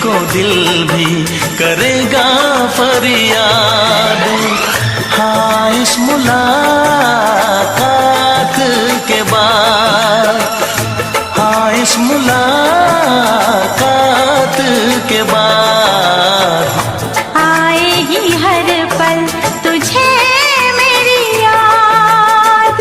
को दिल भी करेगा फरियाद। हाँ, इस मुलाकात के बाद, हाँ इस मुलाकात के बाद आएगी हर पल तुझे मेरी याद।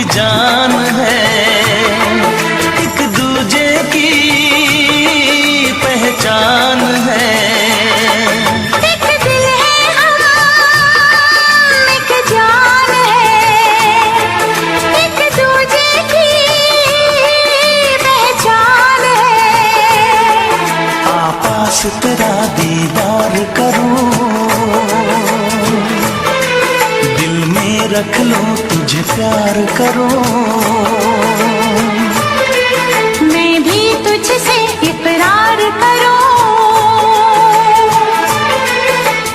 जान है, एक दूजे की पहचान है। एक दिल है हम, एक जान है, एक दूजे की पहचान है। आपास तेरा दीदार करूं, दिल में रख लो तुझे प्यार करो। मैं भी तुझसे इकरार करूं,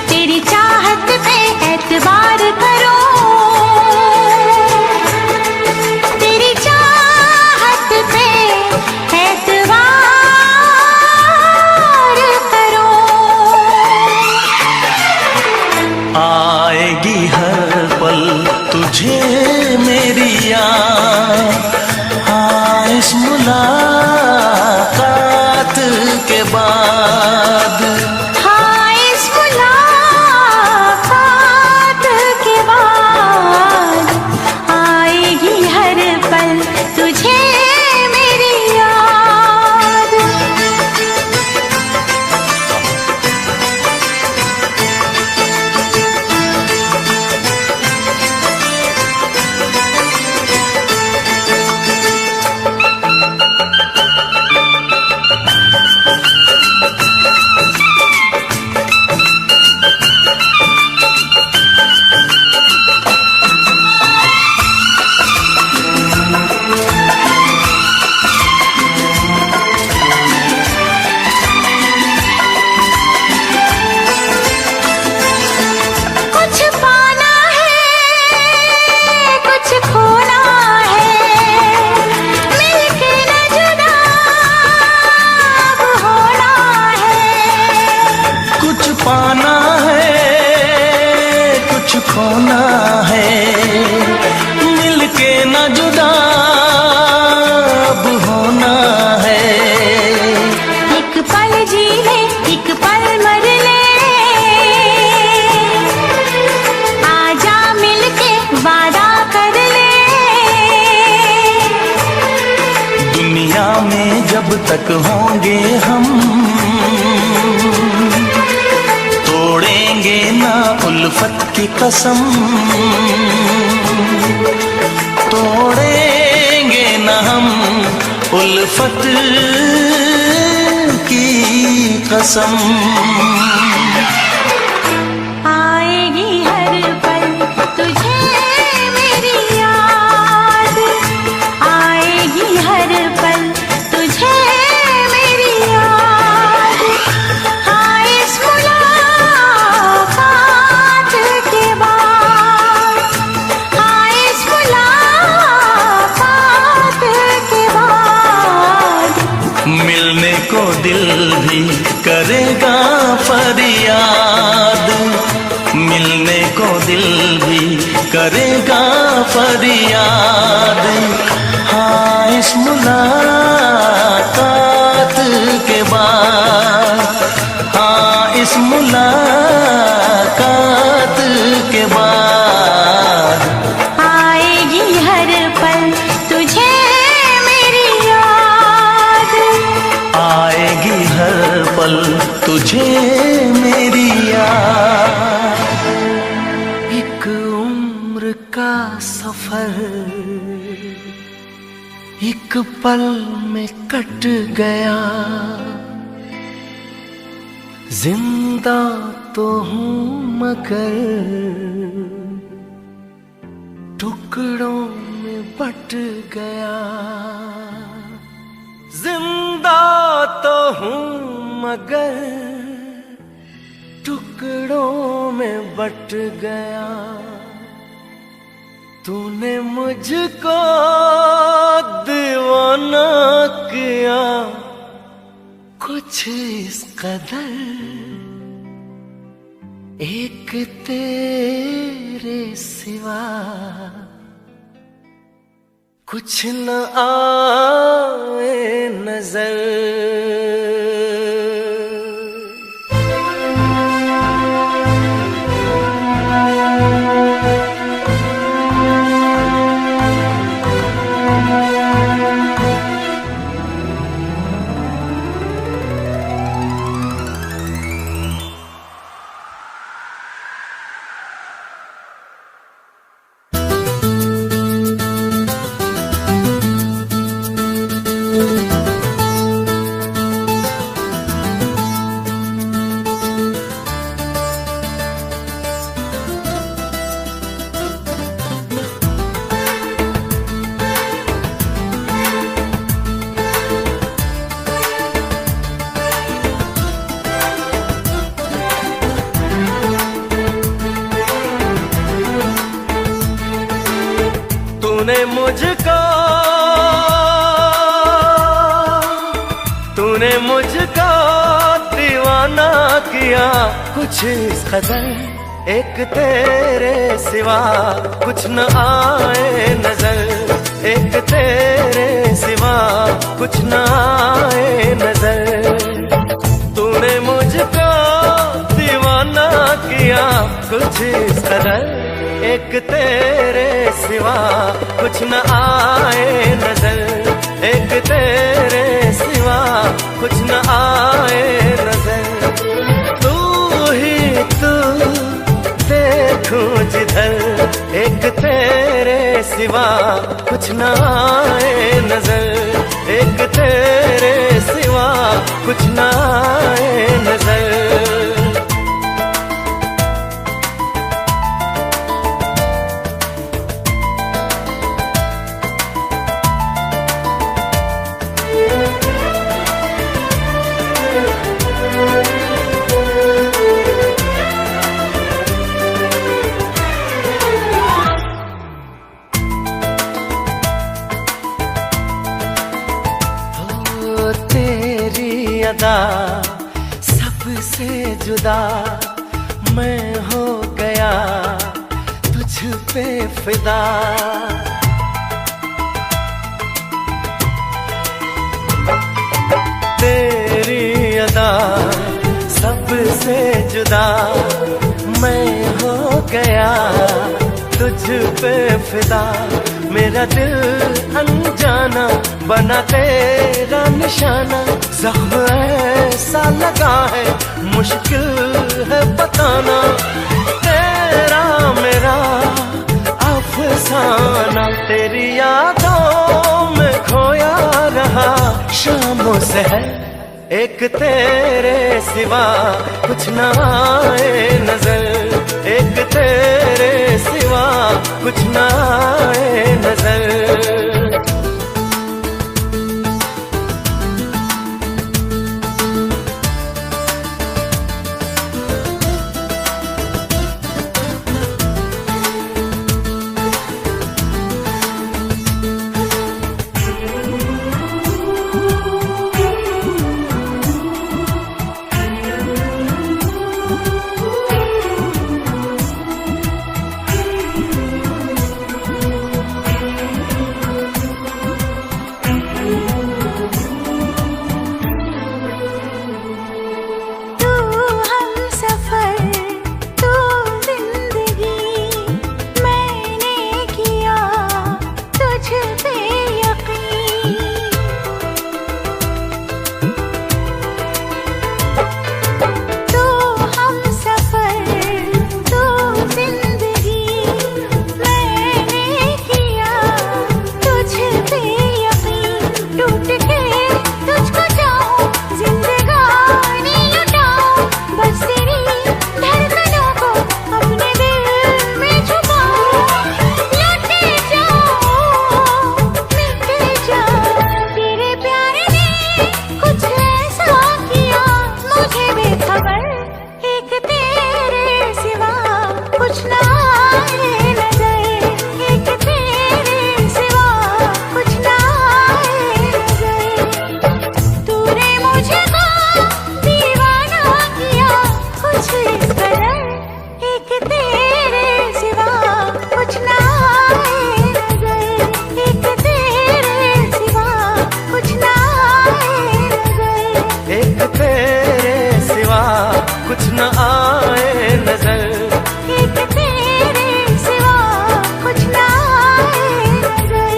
तेरी चाहत पे एतबार करूं, तेरी चाहत पे एतबार करूं। आएगी हर पल तुझे मेरी याद। हाँ, इस मुलाकात के बाद, हाँ इस मुलाकात के बाद आएगी हर पल तुझे मेरी याद। पाना है कुछ खोना है, मिलके न जुदा अब होना है। एक पल जी ले एक पल मर ले, आजा मिलके वादा कर ले। दुनिया में जब तक होंगे हम, तोड़ेंगे ना उल्फत की कसम, तोड़ेंगे ना हम उल्फत की कसम। आएगी हर पल तुझे मेरी याद, आएगी हर पल तुझे मेरी याद। हाँ इस मुलाकात के बाद, हाँ इस मुलाकात के बाद मिलने को दिल भी करेगा फरियाद, मिलने को दिल भी करेगा फरियाद। हाँ इस मुलाकात के बाद, हाँ इस मुलाकात के बाद आएगी हर पल तुझे मेरी याद, आएगी हर पल तुझे मेरी याद। एक उम्र का सफर, एक पल में कट गया, जिंदा तो हूँ मगर टुकड़ों में बट गया। जिंदा तो हूँ मगर टुकड़ों में बट गया। तूने मुझको दीवाना किया कुछ इस कदर, एक तेरे सिवा कुछ न आए नजर। तूने मुझको दीवाना किया कुछ इस कदर, एक तेरे सिवा कुछ न आए नजर। एक तेरे सिवा कुछ न आए नजर। तूने मुझको दीवाना किया कुछ इस कदर, एक तेरे सिवा कुछ न आए नजर। एक तेरे सिवा कुछ न आए नजर। तू ही तू देखूं जिधर, एक तेरे सिवा कुछ न आए नजर। एक तेरे सिवा कुछ न आए नजर। सबसे जुदा मैं हो गया, तुझ पे फिदा। तेरी अदा सबसे जुदा मैं हो गया, तुझ पे फिदा। मेरा दिल अनजाना बना तेरा निशाना। ज़ख्म ऐसा लगा है मुश्किल है बताना। तेरा मेरा अफसाना, तेरी यादों में खोया रहा शामों से है। एक तेरे सिवा कुछ न आए नजर। एक तेरे सिवा कुछ न आए नजर। न आए नजर, एक तेरे सिवा कुछ ना आए नजर।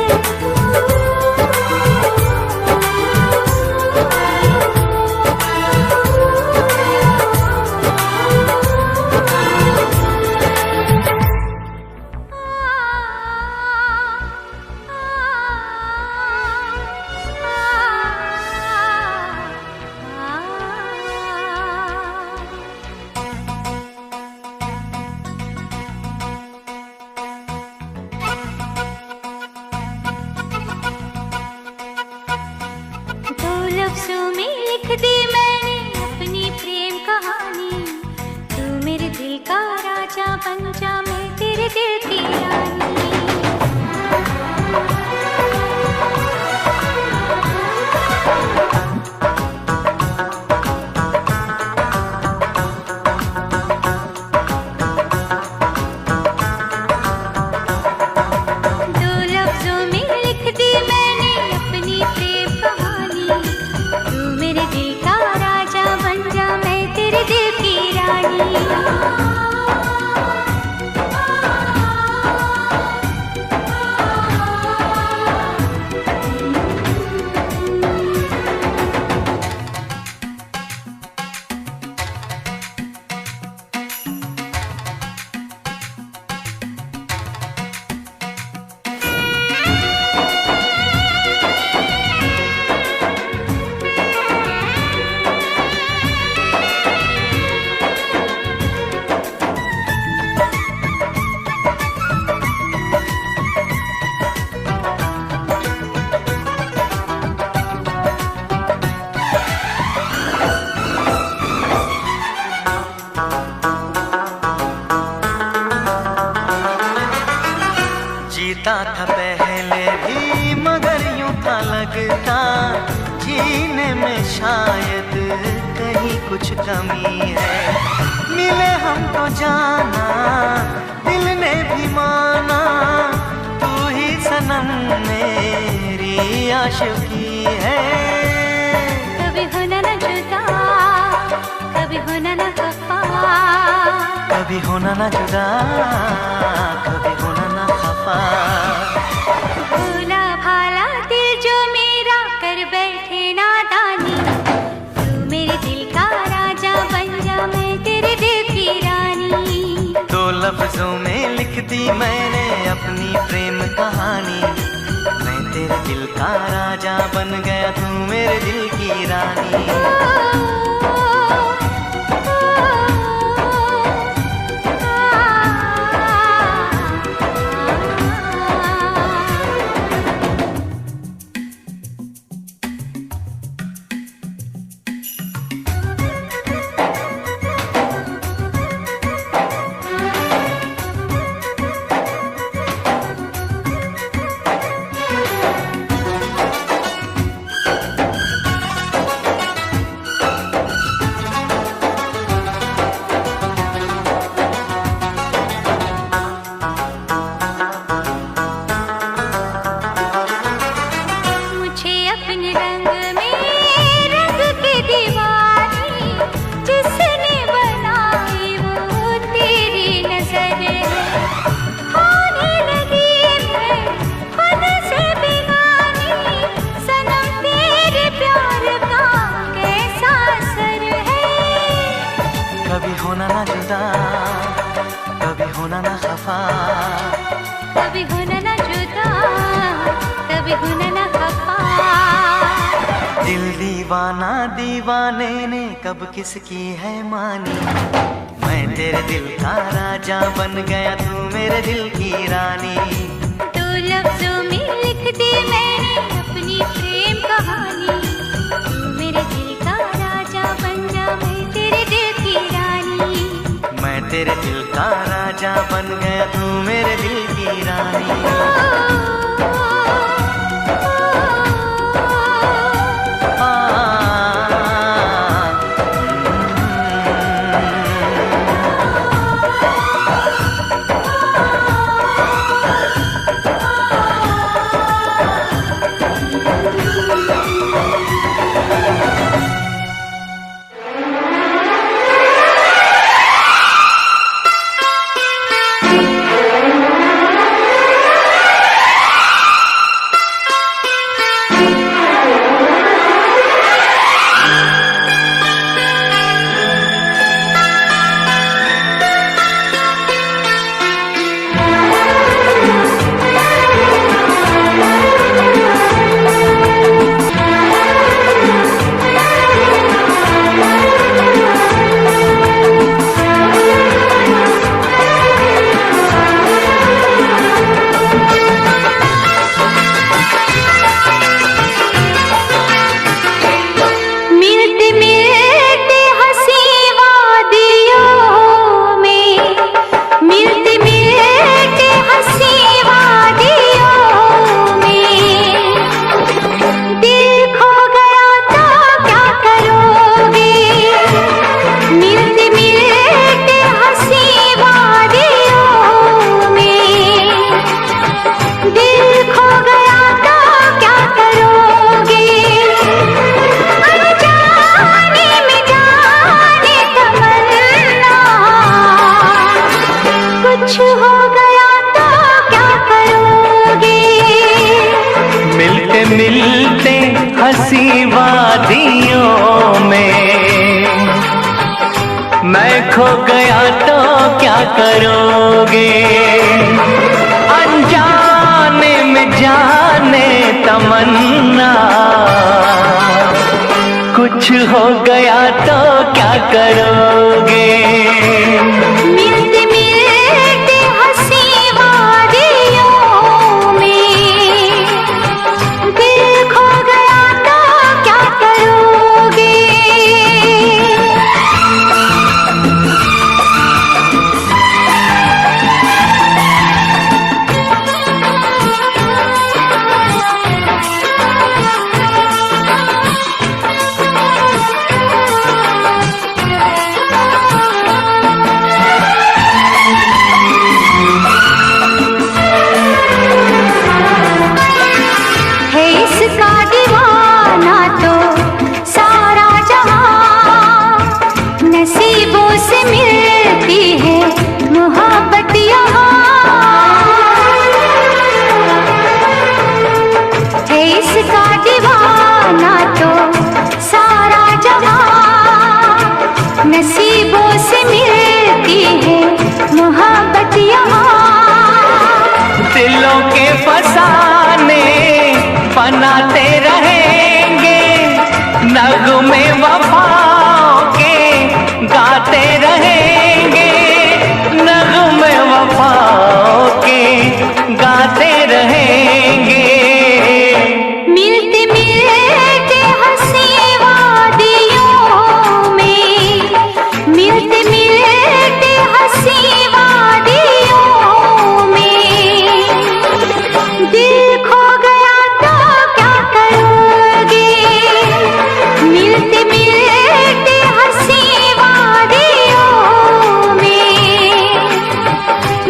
लफ्ज़ों में लिख दी मैंने अपनी प्रेम कहानी, तू मेरे दिल का राजा बन जा, मैं तेरे दिल की रानी। दो लफ्ज़ों में लिख दी मैंने अपनी प्रेम कहानी, तू मेरे दिल का राजा बन जा, मैं तेरे दिल की रानी। जीता था पहले भी मगर यूं था लगता, जीने में शायद कहीं कुछ कमी है। मिले हमको जाना दिल ने भी माना, तू ही सनम मेरी आशिकी है। कभी होना न जुदा, कभी होना न खफा, कभी होना न जुदा, कभी होना न खफा। भोला भाला दिल जो मेरा कर बैठे नादानी, तू मेरे दिल का राजा बन जा, मैं तेरे दिल की रानी। दो लफ्जों में लिख दी मैंने अपनी प्रेम कहानी, मैं तेरे दिल का राजा बन गया, तू मेरे दिल की रानी। कभी होना ना जुदा, कभी होना ना खफा, कभी होना ना जुदा, कभी होना ना खफा। दिल दीवाना दीवाने ने कब किसकी है मानी, मैं तेरे दिल का राजा बन गया, तू मेरे दिल की रानी। दो लफ्जों में लिख दी मैंने अपनी प्रेम कहानी, तू मेरे दिल का राजा बन जा, मैं तेरे दिल की रानी। मैं तेरे दिल का राजा बन गया, तू मेरे दिल की रानी। वादियों में। मैं खो गया तो क्या करोगे, अनजाने में जाने तमन्ना, कुछ हो गया तो क्या करोगे। मिलते मिलते हंसी वादियों में, दिल खो गया तो क्या करोगे। इसका दीवाना तो सारा जहां, नसीबों से मिलती है मोहब्बत यहाँ। है इसका दीवाना तो सारा जहां, नसीबों से मिलती है मोहब्बत यहाँ। दिलों के फसाने बनाते रहेंगे, नगमे वफाओं के गाते रहेंगे, नगमे वफाओं के गाते रहेंगे। मिलते मिलते हंसी वादियों में, मिलते मिलते हंसी वादियों में, दिल खो गया तो क्या करोगे। मिलते मिलते हंसी वादियों में,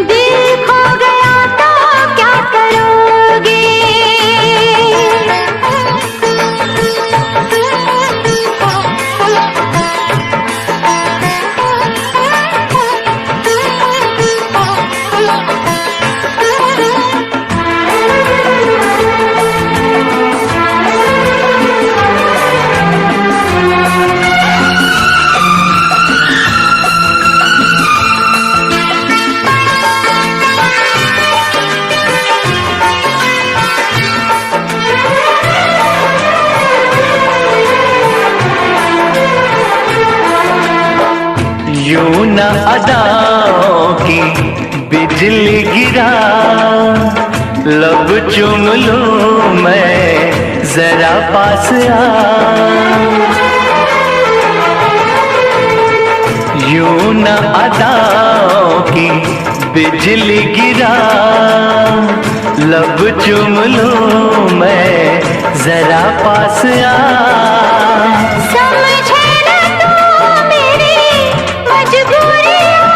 दिल खो गया तो क्या करोगे। यूं न अदाओं की बिजली गिरा, लब चूम लूं मैं जरा पास आ। यूं न अदाओं की बिजली गिरा, लब चूम लूं मैं जरा पास आ। समझे न तू मेरी मजबूरियाँ,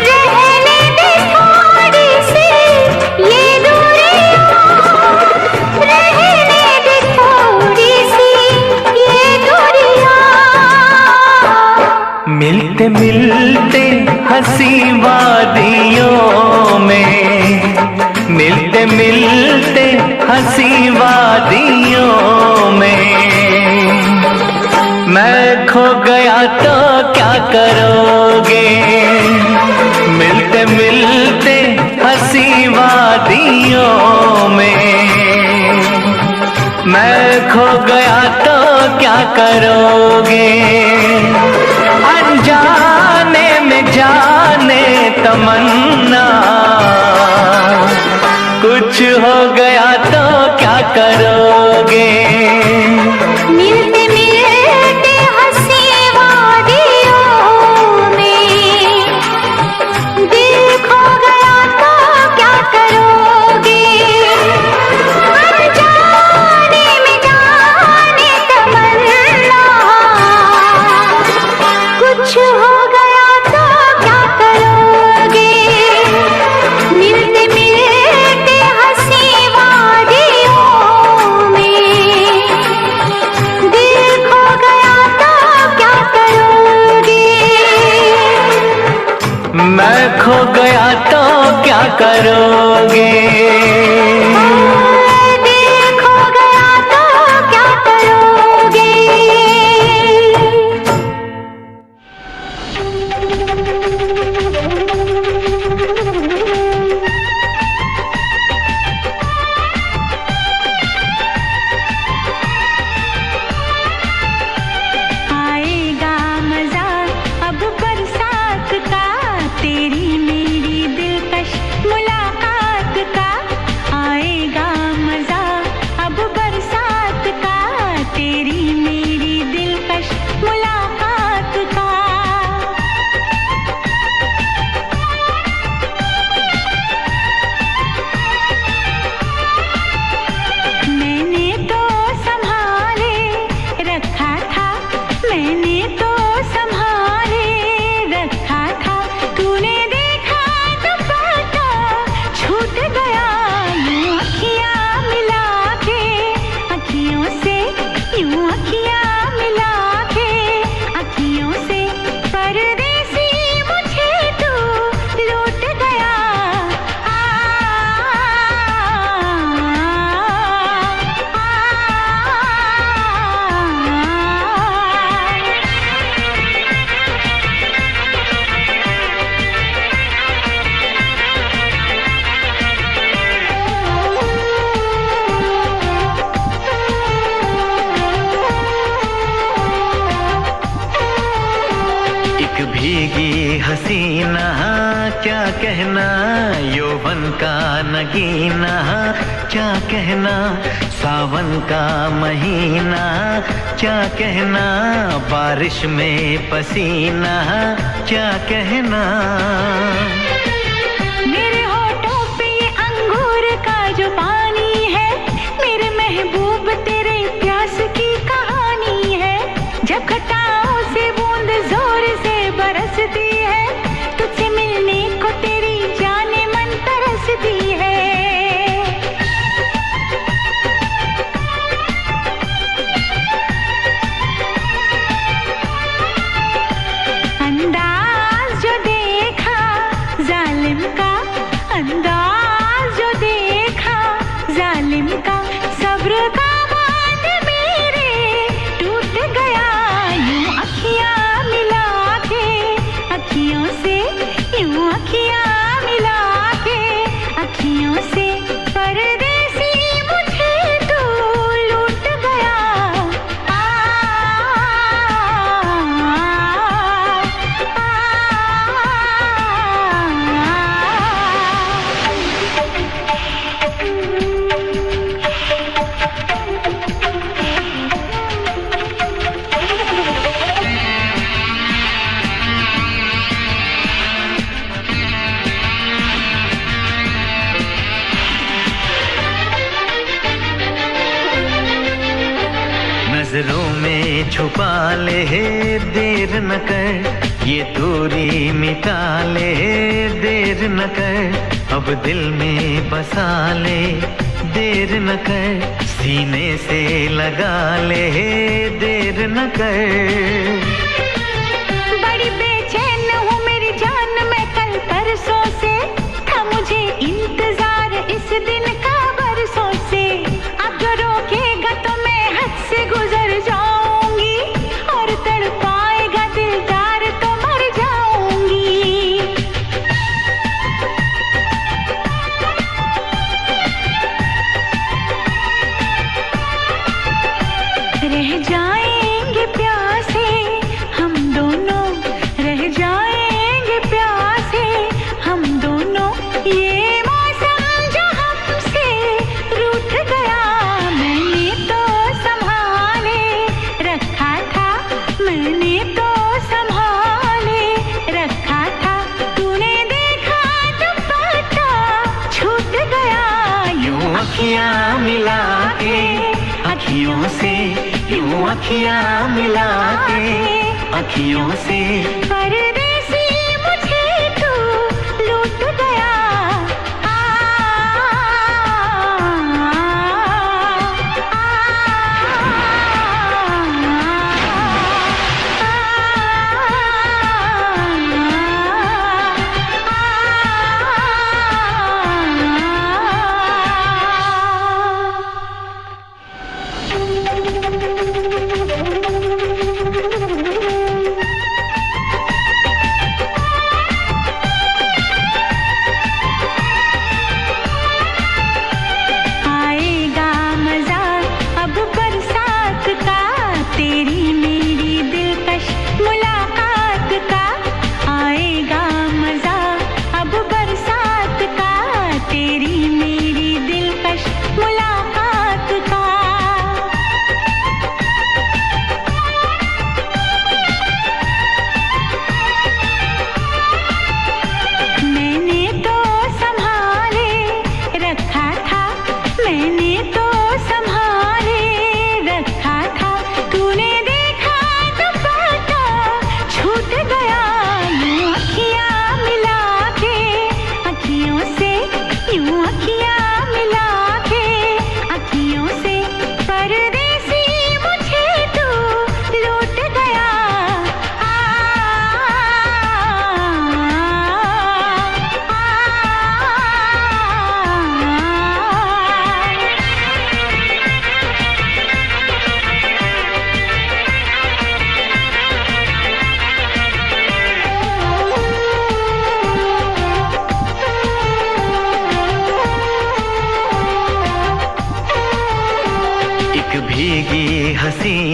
रहने दे थोड़ी सी ये दूरियाँ, रहने दे थोड़ी सी ये दूरियाँ। मिलते मिलते हंसी वादियों में, मिलते मिलते हंसी वादियों में। मैं खो गया तो क्या करोगे, मिलते मिलते हंसी वादियों में। मैं खो गया तो क्या करोगे, अनजाने में जाने तमन्ना, कुछ हो गया तो क्या करोगे। मिलते मिलते हंसी वादियों में, दिल खो गया तो क्या करोगे। अनजाने में जाने तमन्ना, कुछ हो गया तो क्या करोगे। मिलते मिलते हंसी वादियों में, दिल खो गया तो क्या करोगे। मैं खो गया तो क्या करोगे। दिल खो गया तो क्या हसीना क्या कहना, यौवन का नगीना क्या कहना, सावन का महीना क्या कहना, बारिश में पसीना क्या कहना। मेरे होठों पे ये अंगूर का जो पानी है, मेरे महबूब तेरे प्यास की कहानी है। जब घटाओं से बूंद जोर से बरसती है, तुझसे मिलने को तेरी जाने मन तरसती है। अंदाज जो देखा जालिम का, अंदाज जो देखा जालिम का, सब्र का बांध मेरे टूट गया। यूं अखियां मिला के अखियों से, यूं अखियां मिला के अखियों से, परदेसी मुझे तू लूट गया। आ, नजरों में छुपा ले देर न कर, ये दूरी मिटा ले देर न कर, अब दिल में बसा ले देर न कर, सीने से लगा ले देर न कर। बड़ी बेचैन हूँ मेरी जान, मैं कल परसों से, था मुझे इंतजार इस दिन का बरसों से। अब जो रोकेगा तो मैं हद से गुजर जाऊंगी, और तड़पाएगा दिलदार तो मर जाऊंगी। रह जाएंगे प्यासे हम दोनों, रह जाएंगे प्यासे हम दोनों, ये मौसम जो हमसे रूठ गया। मैंने तो संभाले रखा था, मैंने तो संभाले रखा था, तूने देखा तो पता छूट गया। यूं अखियां मिला के अखियों से, यूं अखियां मिला के अखियों से, परदेसी मुझे तू लूट गया। आ,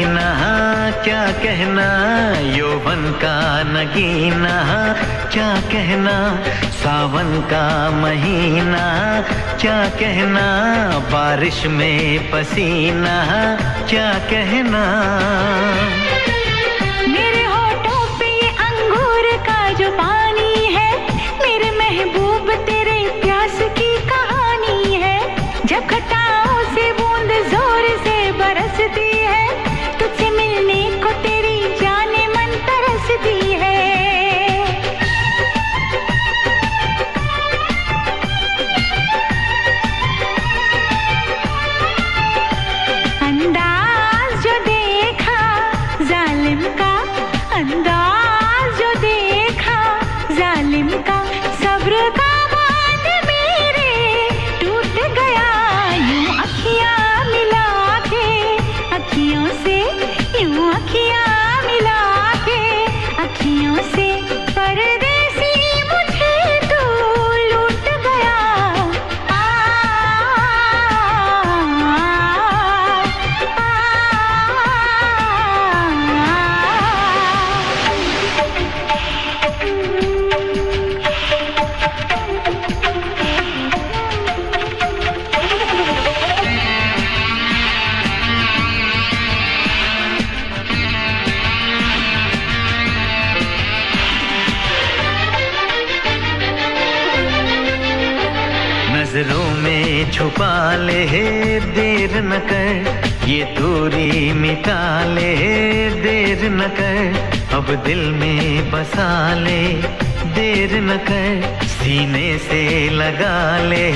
हसीना, क्या कहना यौवन का नगीना, क्या कहना सावन का महीना, क्या कहना बारिश में पसीना, क्या कहना। मेरे होठों पे ये अंगूर का जो पानी है, मेरे महबूब तेरे प्यास की कहानी है। जब घटाओं से बूंद जोर से बरसती है, तुझसे मिलने को तेरी जाने मन तरसती है। अंदाज जो देखा जालिम का, अंदाज जो देखा जालिम का, सब्र का बांध मेरे टूट गया। यूं अखियां मिला के अखियों से, यूं अखियां मिला के अखियों से, परदेसी मुझे तू लूट गया। नजरों में छुपा ले देर न कर, ये दूरी मिटा ले देर न कर, अब दिल में बसा ले देर न कर, सीने से लगा ले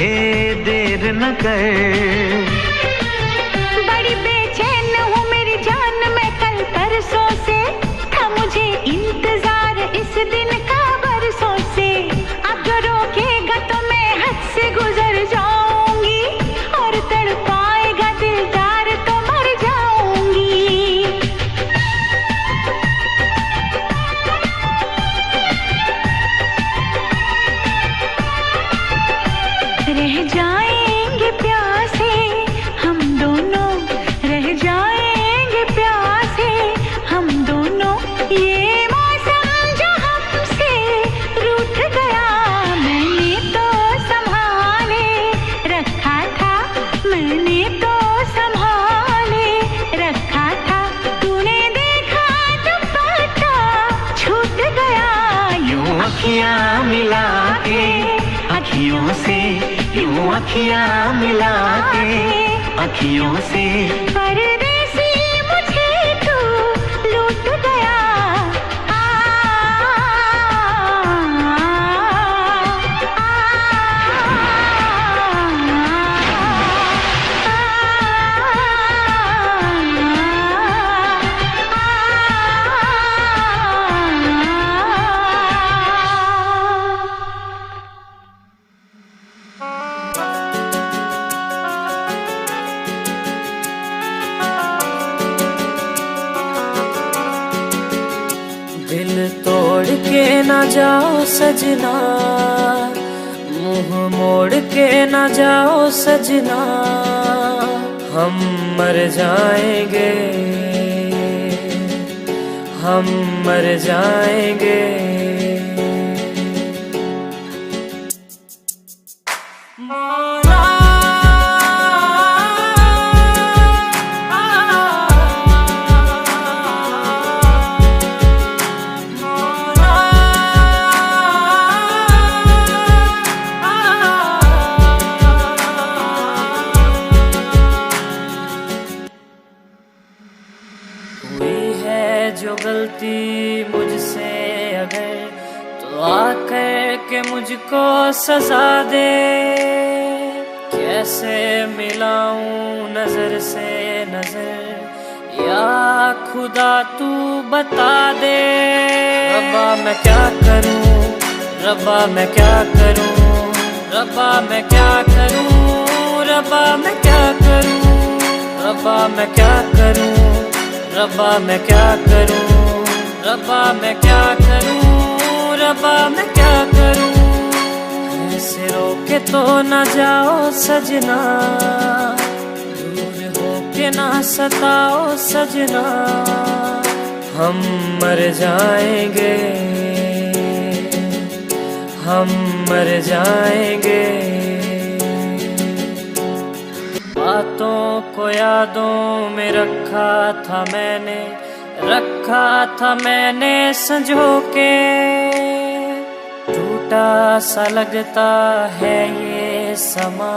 देर न कर। बड़ी बेचैन हूँ मेरी जान मैं कल परसों से, था मुझे इंतजार इस दिन का बरसों से। अब जो रोकेगा तो मैं हद से गुजर जाऊंगी, और तड़पाएगा दिलदार तो मर जाऊंगी। रह जाएंगे प्यासे हम दोनों, रह जाएंगे प्यासे हम दोनों, ये मौसम जो हमसे रूठ गया। मैंने तो संभाले रखा था, मैंने तो संभाले रखा था, तूने देखा तो पता छूट गया। यूं अखियां मिला के अखियों से, यूं अखियां मिला के अखियों से, परदेसी मुझे तू लूट गया। दिल तोड़ के ना जाओ सजना, मुंह मोड़ के ना जाओ सजना, हम मर जाएंगे, हम मर जाएंगे। जो गलती मुझसे अगर, तो आकर के मुझको सजा दे। कैसे मिलाऊं नजर से नजर, या खुदा तू बता दे। रब्बा मैं क्या करूं, रब्बा मैं क्या करूं, रब्बा मैं क्या करूं, रब्बा मैं क्या करूं, रब्बा मैं क्या करूं, रब्बा मैं क्या करूं, रब्बा मैं क्या करूं, रब्बा मैं क्या करूं। रोके तो न जाओ सजना, दूर होके मुझे ना सताओ सजना, हम मर जाएंगे, हम मर जाएंगे। बातों को यादों में रखा था मैंने, रखा था मैंने संजो के। टूटा सा लगता है ये समा,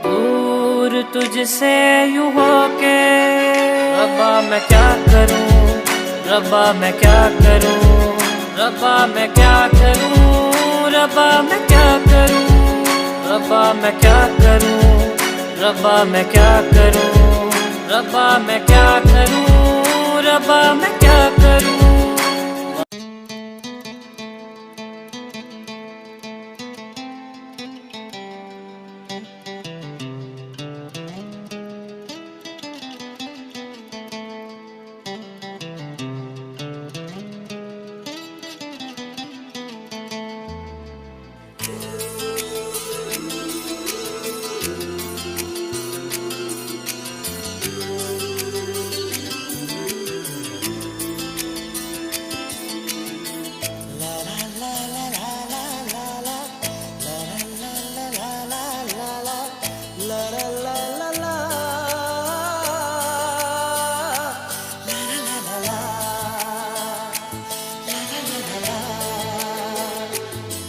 दूर तुझसे यूं होके। रब्बा मैं क्या करूं, रब्बा मैं क्या करूं, रब्बा मैं क्या करूं, रब्बा मैं क्या करूं, रब्बा मैं क्या करूं, रब्बा मैं क्या करूं, रब्बा मैं क्या करूं, रब्बा मैं क्या करूं।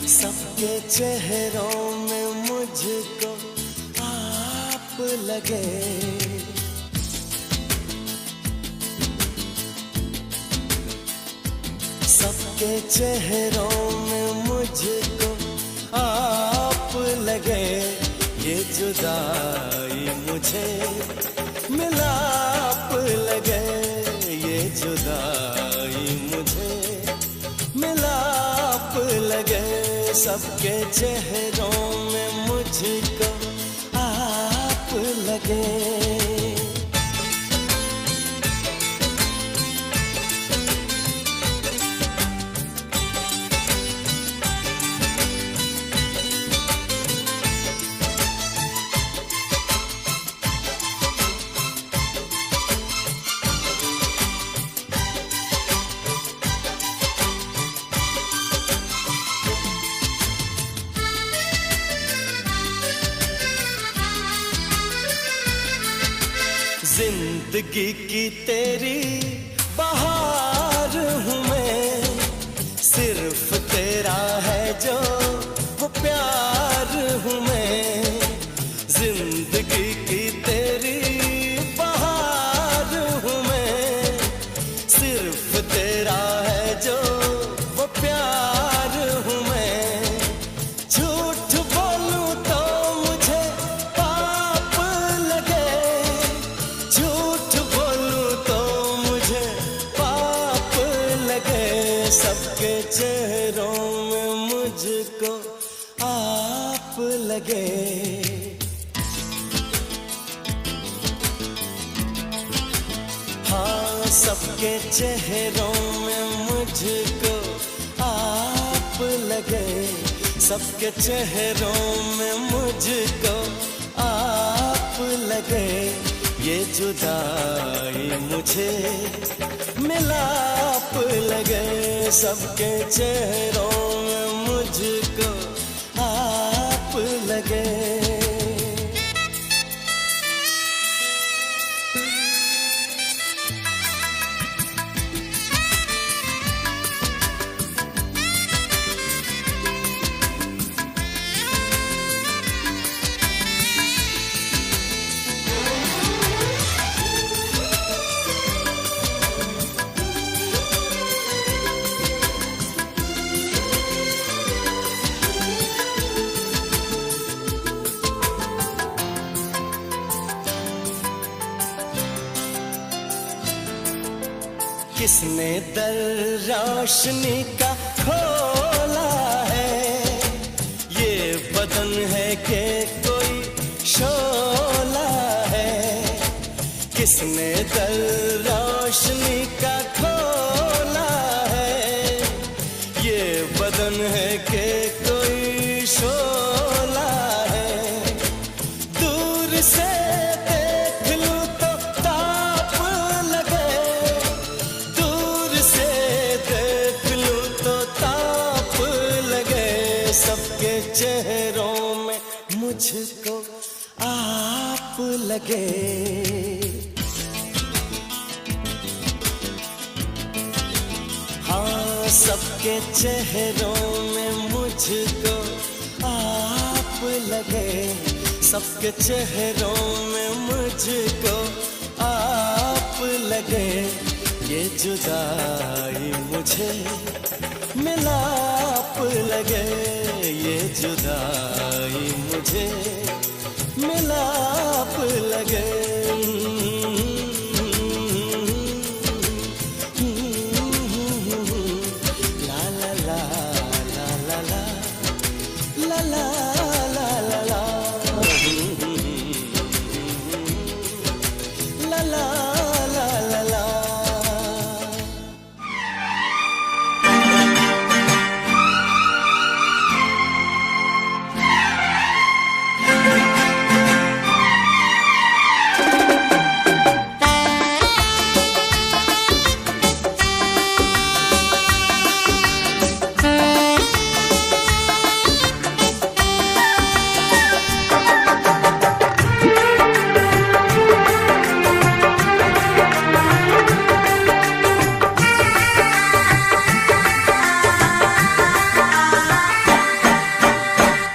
सबके चेहरों में मुझको आप लगे, सबके चेहरों में मुझको आप लगे। ये जुदाई मुझे मिलाप लगे, ये जुदाई मुझे मिलाप लगे। सबके चेहरों में मुझको आप लगे। जिंदगी की तेरी बहार हूँ मैं, सिर्फ तेरा है जो वो प्यार हूँ मैं। जिंदगी की तेरी बहार हूँ मैं, सिर्फ तेरा है जो वो प्यार हूँ मैं। झूठ बोलूं तो मुझे पाप लगे, झूठ बोलूं तो मुझे पाप लगे। सबके चेहरों में मुझको आप लगे। हाँ, सबके चेहरों में मुझको आप लगे, सबके चेहरों में मुझको आप लगे। ये जुदाई मुझे मिलाप लगे, सबके चेहरों में मुझको आप लगे। किसने दर रोशनी का खोला है, ये बदन है कि कोई शोला है। किसने दर रोशनी का खोला है, ये बदन है कि कोई शोला है। दूर से देख लूं तो मुझको आप लगे। हाँ, सबके चेहरों में मुझको आप लगे, सबके चेहरों में मुझको आप लगे। ये जुदाई मुझे मिलाप लगे, ये जुदाई मुझे मिलाप लगे। ला ला ला ला ला ला ला ला ला ला ला ला ला ला ला।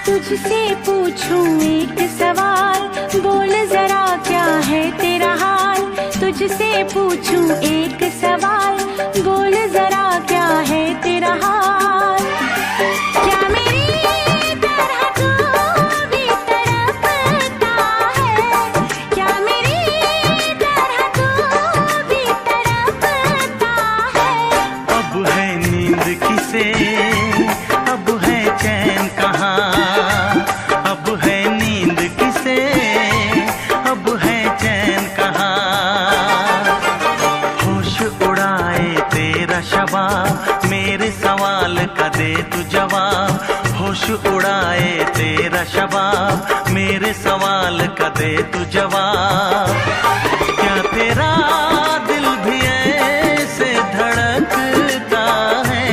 तुझसे पूछूं एक सवाल, बोल जरा क्या है तेरा हाल। तुझसे पूछूं एक सवाल, बोल जरा क्या है तेरा हाल। क्या मेरी तरह तू भी तड़पता है, क्या मेरी तरह तू भी तड़पता है। अब है नींद किसे, अब है चैन कहाँ। अब है नींद किसे, अब है चैन कहाँ। होश उड़ाए तेरा शबाब, मेरे सवाल का दे तू जवाब। होश उड़ाए तेरा शबाब, मेरे सवाल का दे तू जवाब। क्या तेरा दिल भी ऐसे धड़कता है,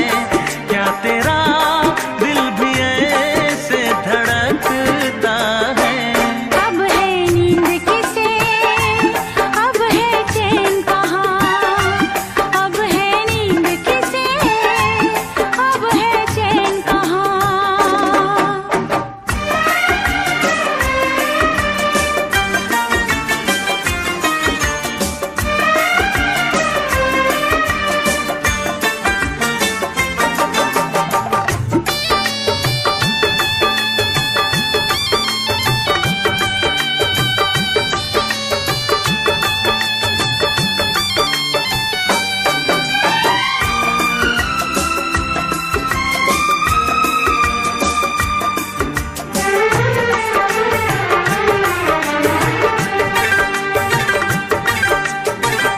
क्या तेरा दिल भी ऐसे धड़कता है। अब है नींद किसे, अब है चैन कहाँ। अब है नींद किसे, अब है चैन कहाँ।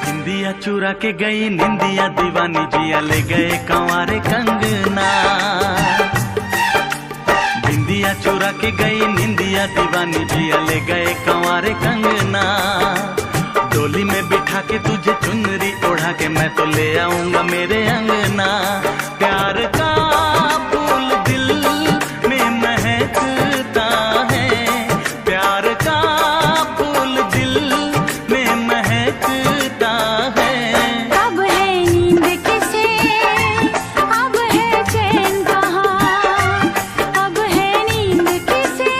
निंदिया चुरा के गई निंदिया दीवानी, जिया ले गए कंवारे कंगना। बिंदिया चुरा के गई निंदिया दीवानी, जिया ले गए कंवारे कंगना। डोली में बिठा के तुझे चुनरी ओढ़ा के मैं तो ले आऊंगा मेरे अंगना। प्यार का फूल दिल में महकता है, प्यार का फूल दिल में महकता है। अब है नींद किसे, अब है चैन कहाँ। अब है नींद किसे,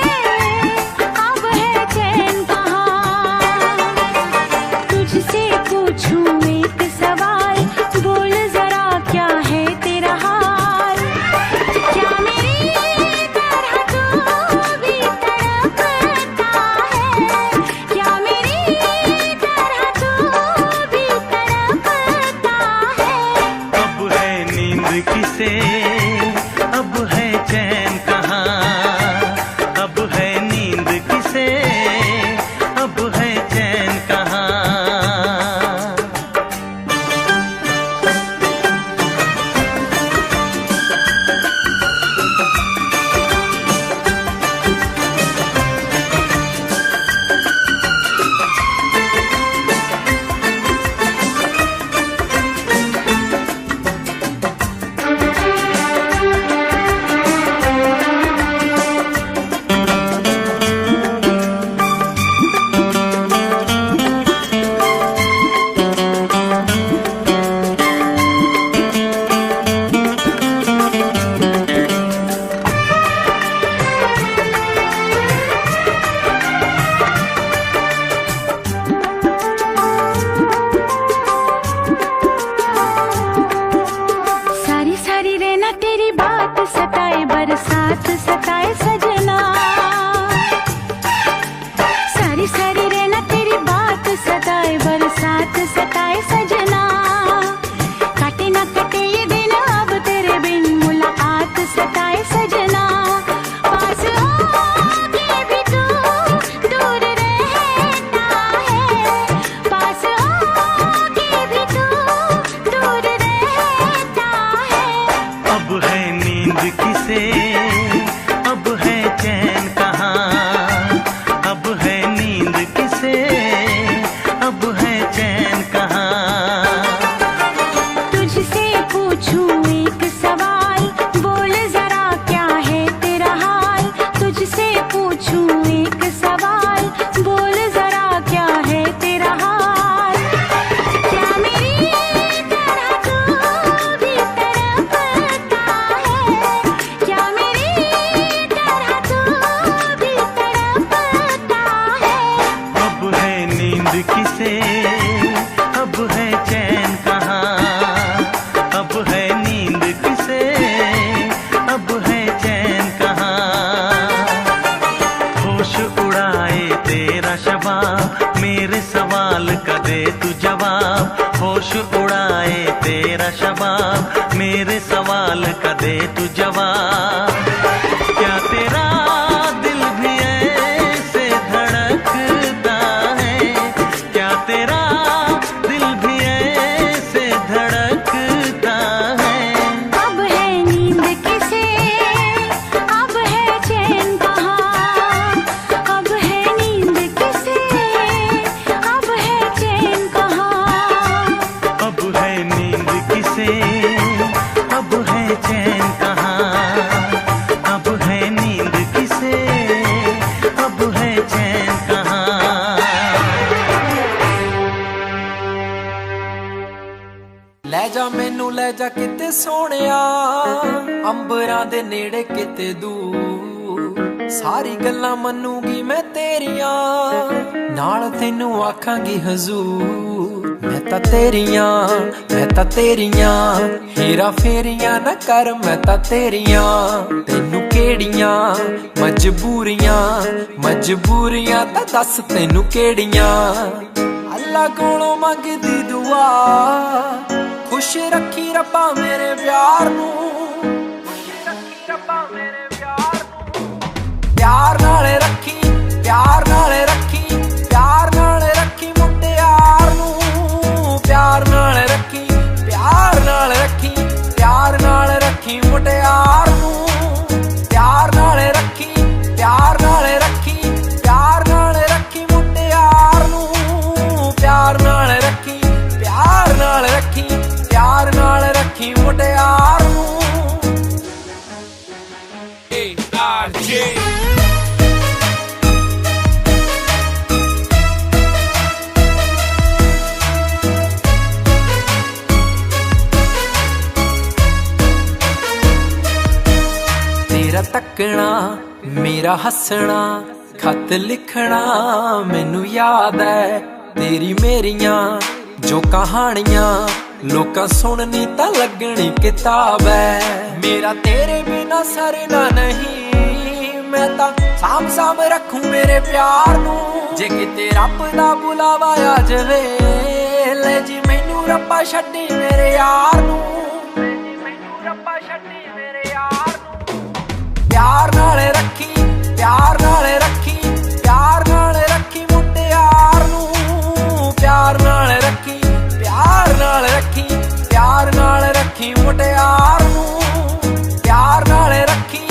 अब है चैन कहाँ। तुझसे पूछूं एक सवाल, बोल जरा बरसात सताए सजना, सारी सारी रहना तेरी बात सताए बरसात सताए सजना, काटे ना कटे ये दिन अब तेरे बिन मुलाकात सताए सजना, पास आके भी तू दूर रहता है, पास आके भी तू दूर रहता है। अब है नींद किसे, अब है चैन कहाँ, अब है नींद किसे, अब है चैन कहाँ। तुझसे पूछूं एक सवाल, बोल जरा क्या है तेरा हाल, तुझसे पूछूं एक सवाल, बोल जरा क्या है तेरा हाल, क्या मेरी तरह तू भी तड़पता है, क्या मेरी तरह तू भी तड़पता है। अब है नींद किसे, अब है चैन कहाँ, अब है नींद किसे, अब है चैन कहाँ। होश उड़ाए तेरा शबाब, मेरे सवाल का दे तू जवाब, होश उड़ाए तेरा शबाब, मेरे सवाल का दे तू जवाब। क्या तेरा दिल भी ऐसे धड़कता है, क्या तेरा दिल भी ऐसे धड़कता है। अब है नींद किसे, अब है चैन कहाँ, अब है नींद किसे, अब है चैन कहाँ। अब है नींद किसे, अब है चैन कहाँ, अब है नींद किसे, अब है चैन कहाँ। ਲੈ ਜਾ ਮੈਨੂੰ ਲੈ ਜਾ ਕਿਤੇ ਸੋਹਣਿਆ, ਅੰਬਰਾਂ ਦੇ ਨੇੜੇ ਕਿਤੇ ਦੂਰ, ਸਾਰੀ ਗੱਲਾਂ ਮੰਨੂਗੀ ਮੈਂ ਤੇਰੀਆਂ, ਨਾਲ ਤੈਨੂੰ ਆਖਾਂਗੀ ਹਜ਼ੂਰ। ਮੈਂ ਤਾਂ ਤੇਰੀਆਂ, ਮੈਂ ਤਾਂ ਤੇਰੀਆਂ, ਹੇਰਾ ਫੇਰੀਆਂ ਨਾ ਕਰ ਮੈਂ ਤਾਂ ਤੇਰੀਆਂ, ਤੈਨੂੰ ਕਿਹੜੀਆਂ ਮਜਬੂਰੀਆਂ, ਮਜਬੂਰੀਆਂ ਤਾਂ ਦੱਸ ਤੈਨੂੰ ਕਿਹੜੀਆਂ। ਅੱਲਾ ਕੋਲੋਂ ਮੰਗਦੀ ਦੁਆ, खुश रखी रब्बा मेरे प्यार नू, खुश रखी रब्बा मेरे प्यार नू, प्यार नाले रखी, प्यार नाले रखी, प्यार नाले रखी मुटियार नू, प्यार नाले रखी, प्यार नाले रखी, प्यार नाले रखी मुटियार नू, प्यार नाले रखी, प्यार नाले रखी, प्यार नाले रखी मुटियार नू, प्यार नाले रखी, प्यार नाले रखी, प्यार नाल रखी मुटियार नू। तेरा तकना मेरा हसना, खत लिखना मैनू याद है, तेरी मेरियां जो कहानियां लोकां सुननी तां लगनी किताब है। मेरा तेरे बिना सरना नहीं, मैं तां साम साम रखूं मेरे प्यार नू, जे किते रब दा बुलावा आ जावे, ले जी मैनू रब्बा छड्डी मेरे यार नू, ले जी मैनू रब्बा छड्डी मेरे यार नू। प्यार नाल रखी, प्यार नाल रखी, प्यार नाल रखी मुटियार नू, प्यार नाल रखी, प्यार नाल रखी, प्यार नाल रखी मुटियार नू, प्यार नाल रखी,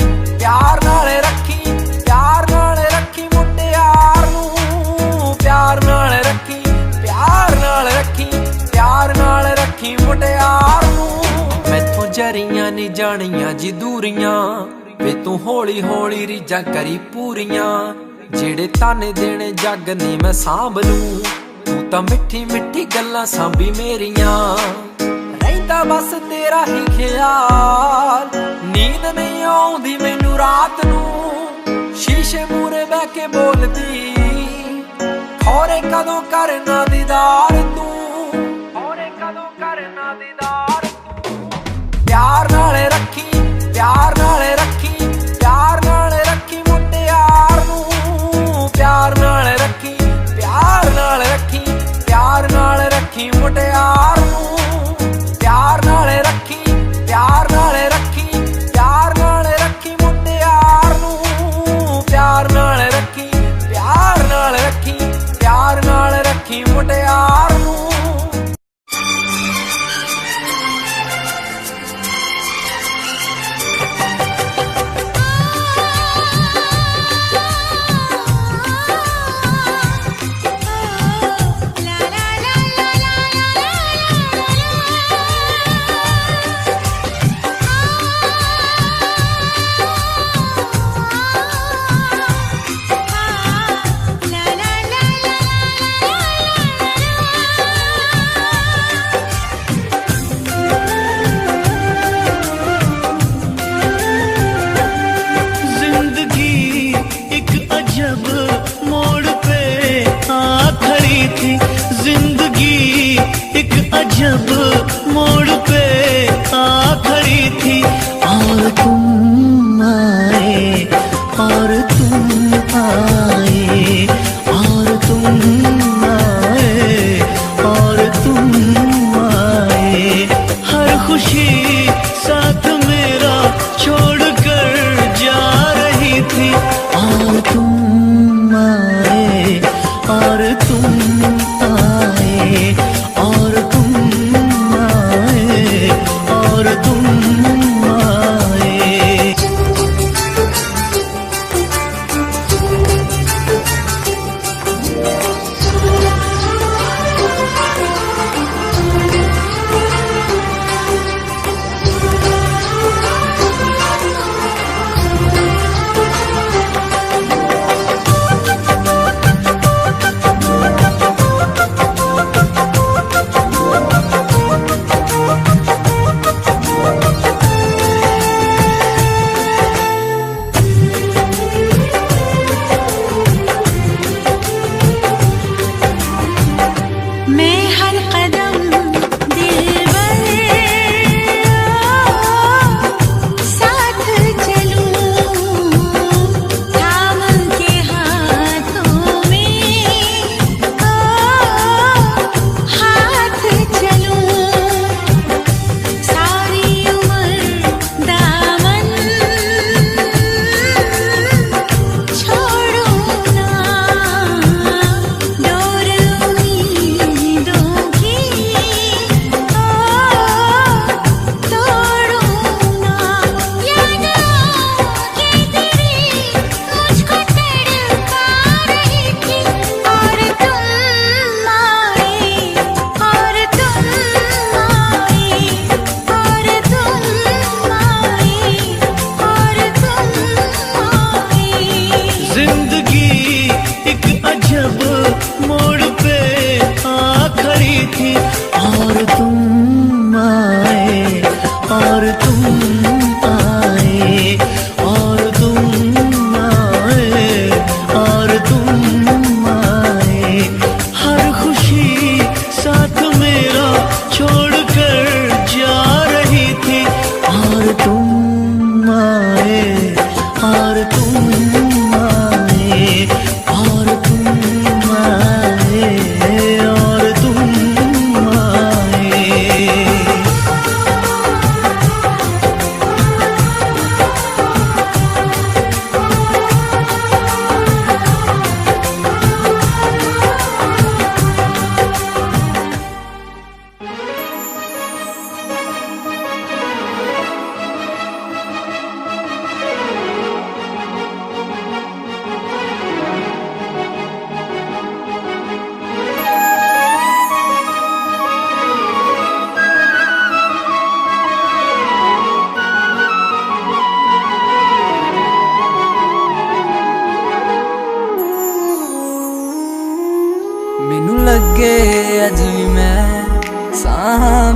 प्यार नाल रखी, प्यार नाल रखी मुटियार नू, प्यार नाल रखी, प्यार नाल रखी, प्यार नाल रखी मुटियार नू। मैथों जरियां नी जानियां जी दूरियां, वे तू हौली हौली रीजां करी पूरियां, जेड़े ताने देने जग नी मैं सांभ लूं, तू तां मिठी मिठी गल्लां सांभी मेरियां, रहिंदा बस तेरा ही ख्याल, नींद नहीं आउंदी मैनू रात नू, शीशे मूरे बह के बोलदी, खौरे कदों करना दीदार तू, खौरे कदों करना दीदार तू। प्यार नाल रखी, प्यार नाल रखी, प्यार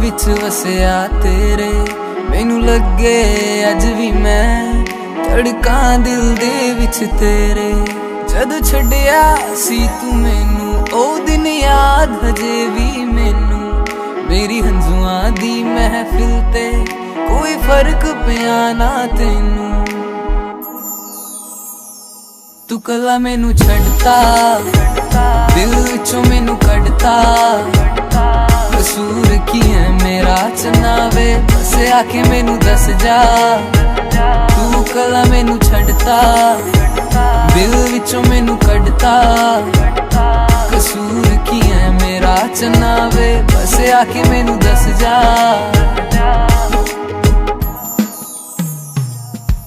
विच वसिया तेरे मैनू लगे अज भी मैं धड़कां दिल दे विच तेरे जद छड्डिया सी तू मैनू ओ दिन याद हजे भी मैनू मेरी हंजुआं दी महफिल ते कोई फर्क पिया ना तैनू तू कला मैनू छड्डता दिल विचों मैनू कड्डता कसूर की है मेरा चनावे बस आके मैनू दस जा तू कला मैनू छड्डता दिल विचों मैनू कड्डता कसूर की है मेरा चनावे बस आके मैनू दस जा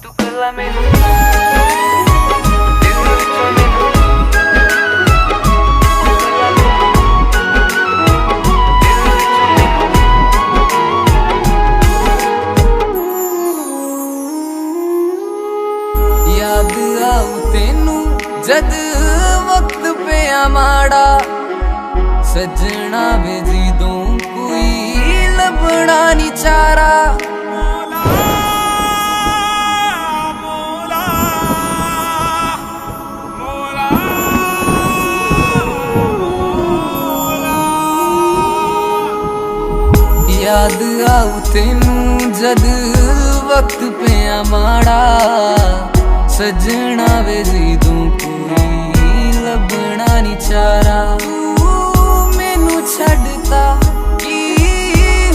तू कला मैनू याद आऊ तेनू जद वक्त पे माड़ा सजना वे जीदों कोई लभना नी चारा याद आऊ तेनू जद वक्त पे माड़ा सजना वे जीदों कोई लभना नी चारा तू मैनू छड्डता की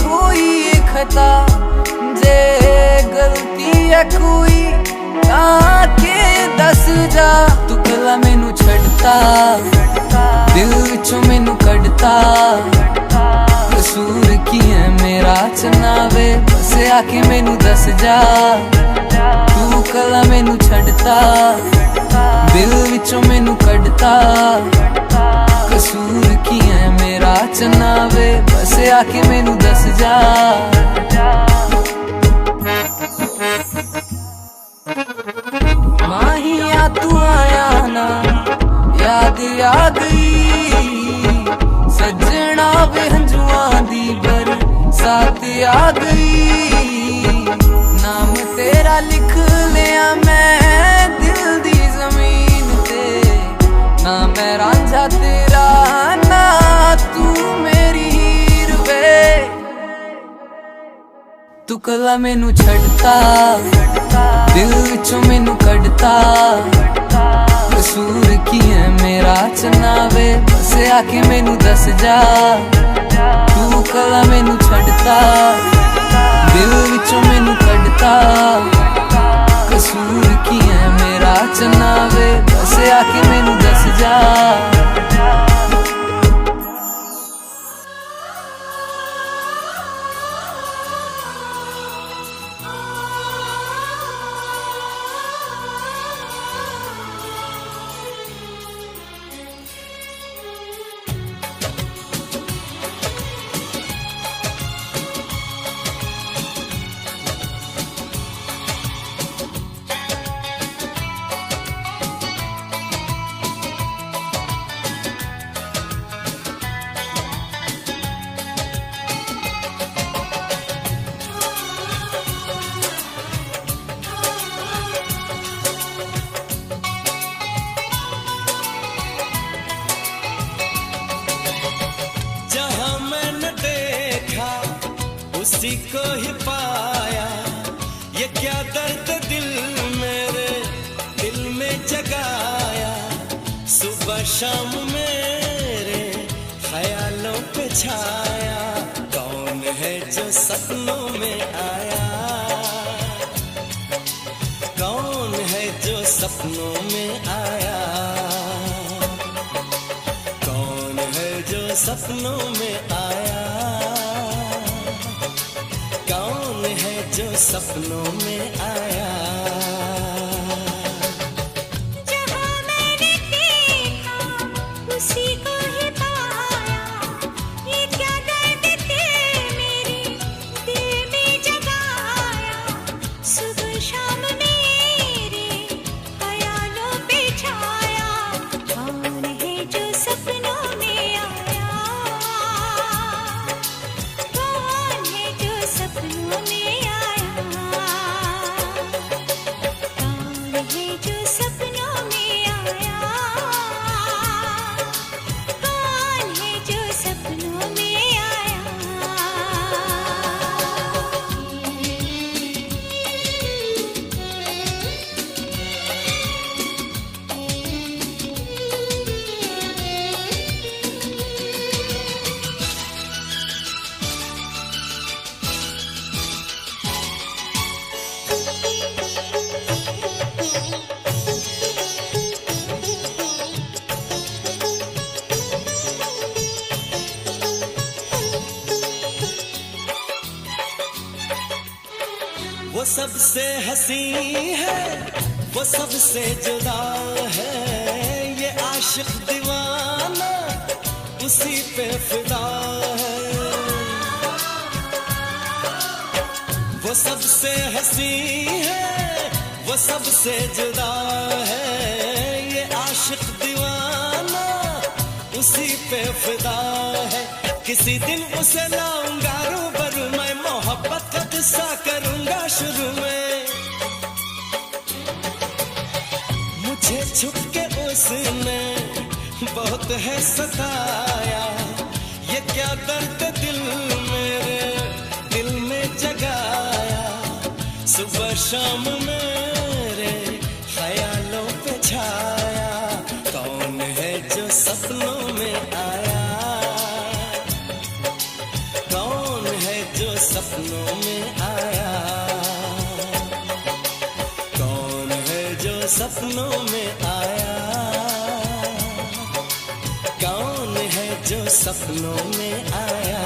होई ए खता जे गलती है कोई ताके दस जा तू कला मैनू छड्डता दिल विचों मैनू कड्डता कसूर की है मेरा चनावे बस आके मैनू दस जा तू कला मैनू छड्डता दिल विचों मैनू कड्डता कसूर की है मेरा चनावे बस आके मैनू दस जा माहिया तू आया ना याद आ गई सजना वे हंजुआं दी बरसात आ गई नाम तेरा लिख लिया मैं दिल दी जमीन ते ना मैं रांझा तेरा ना तू मेरी हीर वे तू कला मैनू छड्डता दिल विचों मैनू कड्डता कसूर की है मेरा चनावे बस आके मैनू दस जा तू कला मैनू छड्डता दिल विचों मैनू कड्डता कसूर की है मेरा चनावे बस आके मैनू दस जा उसी को ही पाया ये क्या दर्द दिल मेरे दिल में जगाया सुबह शाम मेरे ख्यालों पे छाया कौन है जो सपनों में आया कौन है जो सपनों में आया कौन है जो सपनों में आया कौन है जो सपनों में आया जहाँ मैंने देखा उसी को ही पाया ये क्या दर्द थे मेरे दिल में जगाया सुबह शाम मेरे ख्यालों पे छाया कौन है जो सपनों में आया कौन वो सबसे हंसी है, वो सबसे जुदा है, ये आशिक दीवाना उसी पे फिदा है। वो सबसे हंसी है, वो सबसे जुदा है, ये आशिक दीवाना उसी पे फिदा है। किसी दिन उसे लाऊंगा रूबरू, मैं मोहब्बत का किस्सा करूंगा शुरू में। मुझे छुप के उसने बहुत है सताया, ये क्या दर्द दिल मेरे दिल में जगाया। सुबह शाम मेरे ख्यालों पे छाया, कौन है जो सपनों में आया, कौन है जो सपनों में आया, कौन है जो सपनों में आया, कौन है जो सपनों में आया।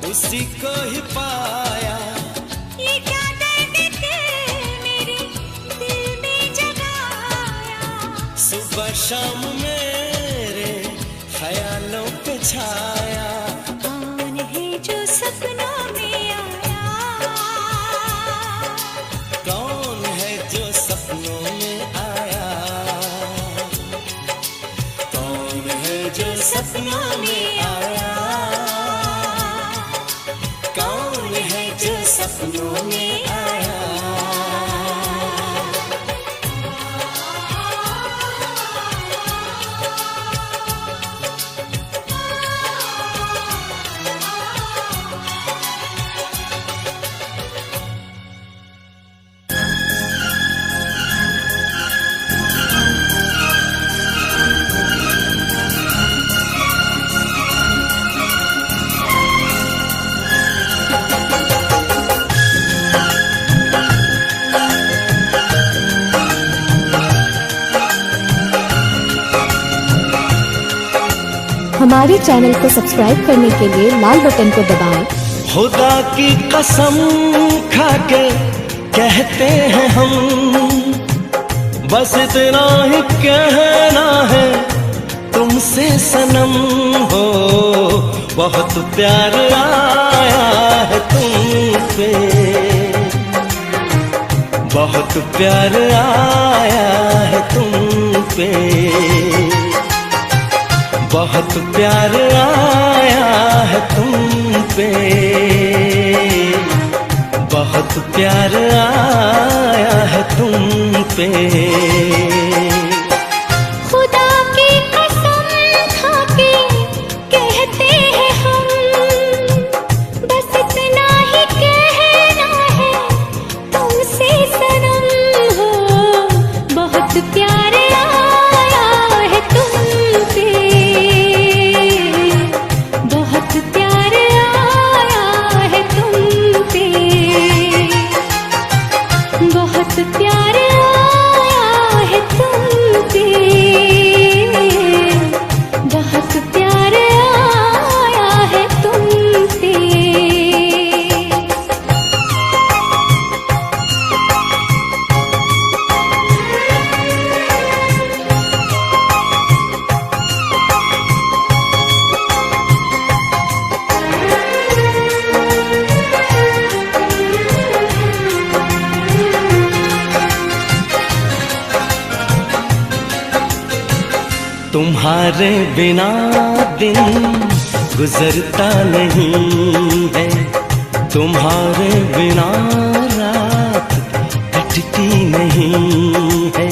उसी को ही पाया, ये क्या दर्द दिल मेरे दिल में जगाया। सुबह शाम मेरे ख्यालों पे छाया, कौन है जो सपनों में आया, कौन है जो सपनों में आया, कौन है जो सपनों में आया, कौन है जो सपनों में आया। हमारे चैनल को सब्सक्राइब करने के लिए लाल बटन को दबाएं। खुदा की कसम खा के कहते हैं हम, बस इतना ही कहना है तुमसे सनम हो। बहुत प्यार आया है तुम पे, बहुत प्यार आया है तुम पे, बहुत प्यार आया है तुम पे, बहुत प्यार आया है तुम पे। खुदा की कसम खा के कहते हैं हम, बस इतना ही कहना है तुमसे सनम हो। बहुत प्यार आया है तुम पे, बहुत प्यार आया है तुम पे, बहुत प्यार आया है तुम तुम्हारे बिना दिन गुजरता नहीं है, तुम्हारे बिना रात कटती नहीं है।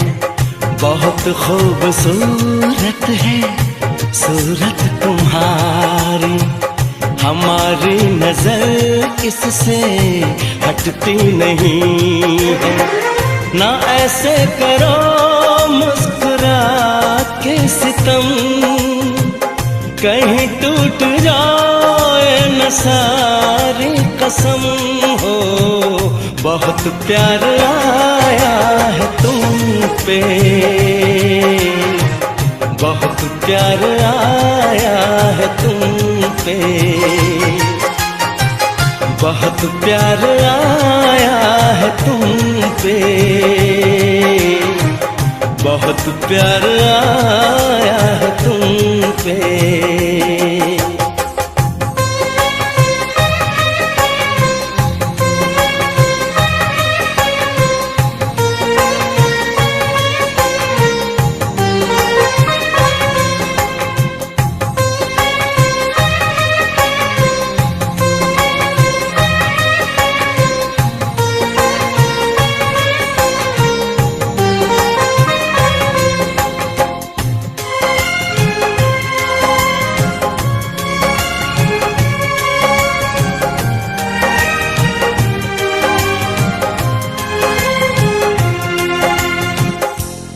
बहुत खूबसूरत है सूरत तुम्हारी, हमारी नजर इससे हटती नहीं है। ना ऐसे करो मुस्कुरा के सितम, कहीं टूट जाए न सारी कसम हो। बहुत प्यार आया है तुम पे, बहुत प्यार आया है तुम पे, बहुत प्यार आया है तुम पे, बहुत प्यार आया है तुम पे।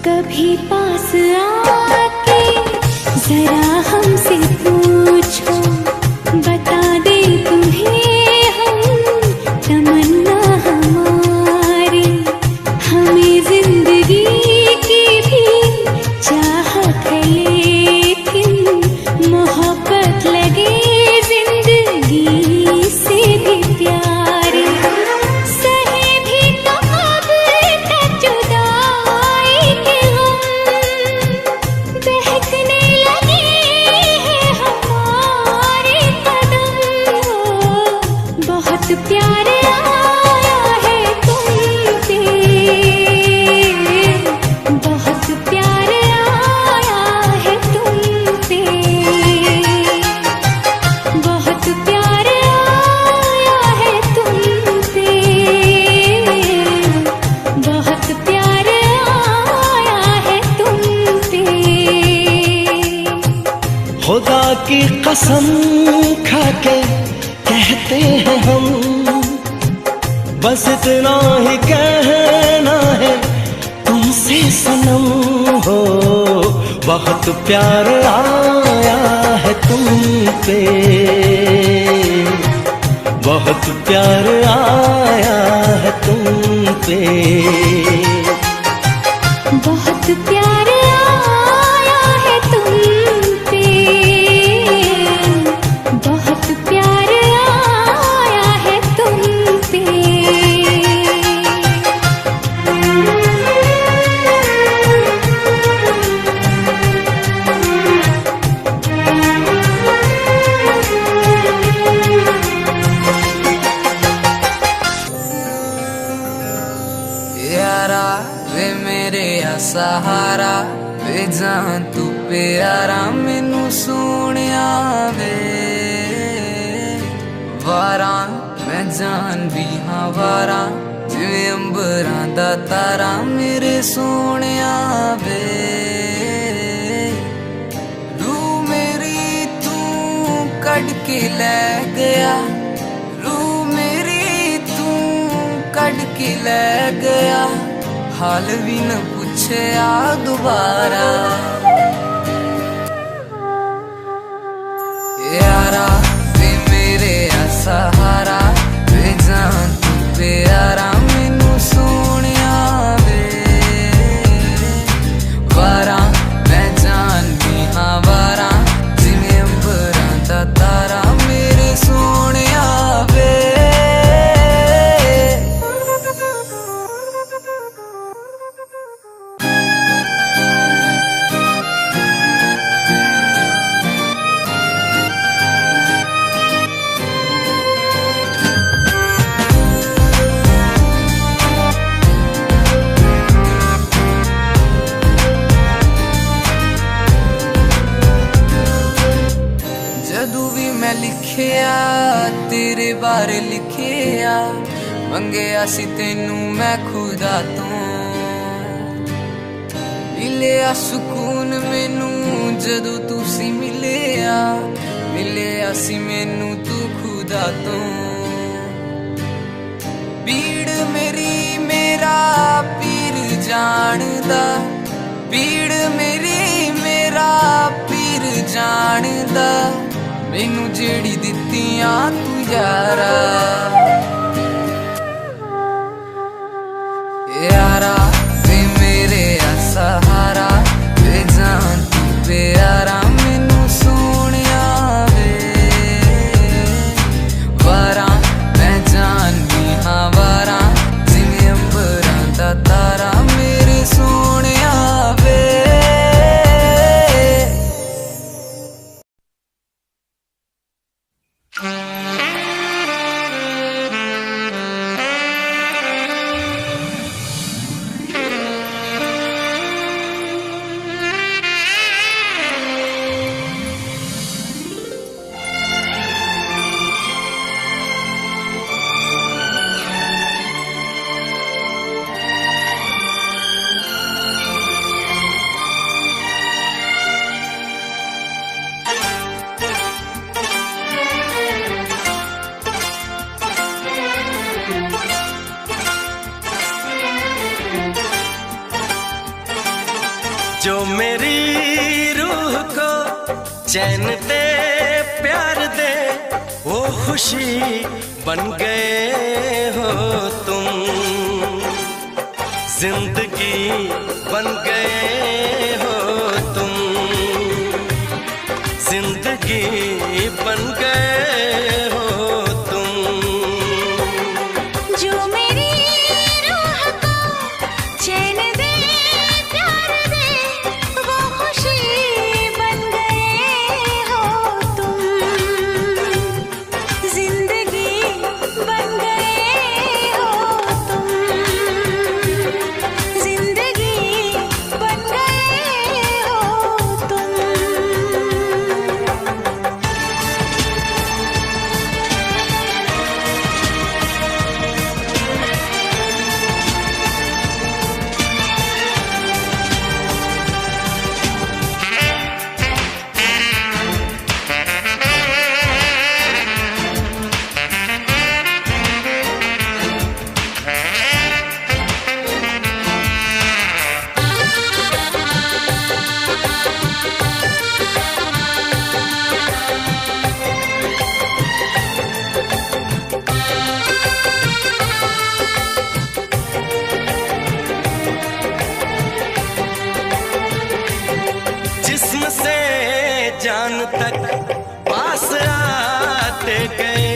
कभी पास आके जरा हमसे पूछो, बता दे तुम्हें हम तमन्ना हमारी। हमें जिंदगी की भी चाहत है, लेकिन मोहब्बत लगे जिंदगी से भी प्यारी। सहे भी तो अब तक जुदाई के बहकने लगे हैं हमारे कदम हो। बहुत प्यार आया है तुम पे, बहुत प्यार आया है तुम पे, बहुत प्यार आया है तुम पे, बहुत प्यार आया है तुम पे। खुदा की कसम खा के कहते हैं हम, बस इतना ही कहना है तुमसे सनम हो। बहुत प्यार आया है तुम पे, बहुत प्यार आया है तुम पे, बहुत प्यार आया है तुम पे, बहुत प्यार आया है तुम पे। यारा वे मेरे सहारा, वे जान तू प्यारा मैनू सोनिया वे। वारा मैं जान भी हाँ वारा, जिवें अंबरां दा तारा मेरे सोनिया वे। रूह मेरी तू कट के ले गया, रूह मेरी तू कट के ले गया, हाल भी न पूछया दोबारा। यारा वे मेरे सहारा, वे जान तू प्यारा मैनू सोनिया वे। वारा मैं जान भी हाँ वारा, जिवें अंबरां दा तारा मेरे सोनिया वे। तेरे बारे लिखे आ मंगया सी तेनू मैं खुदा तो मिलिया सुकून मैनू जदों तुसी मिलिया सी मैनू तू खुदा तो पीड़ मेरी मेरा पीर जानदा पीड़ मेरी मेरा पीर जानदा मैनू जेड़ी दित्तियां तू यारा यारा वे मेरे सहारा वे जान तू प्यारा मैनू सोनिया वे वारा मैं जाननी हाँ वारा जिवें अंबरां दा तारा मेरे सोनिया वे जो मेरी रूह को चैन दे प्यार दे वो खुशी बन गए हो तुम जिंदगी बन गए हो तुम जिंदगी बन गए हो तुम जो मेरी रूह को चैन दे प्यार दे वो खुशी बन गए हो तुम जिंदगी बन गए हो तुम जिंदगी बन गए हो तुम जिस्म से जान तक पास आते गए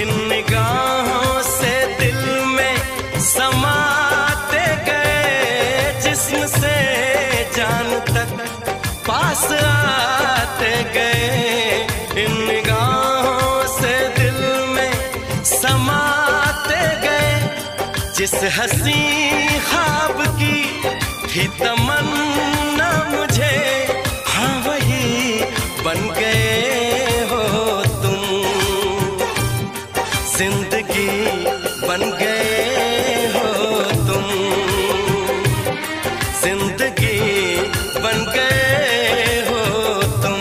इन निगाहों से दिल में समाते गए जिस्म से जान तक पास आते गए इन निगाहों से दिल में समाते गए जिस हंसी ख्वाब की थी तमन्ना मुझे हाँ वही बन गए हो तुम जिंदगी बन गए हो तुम जिंदगी बन गए हो तुम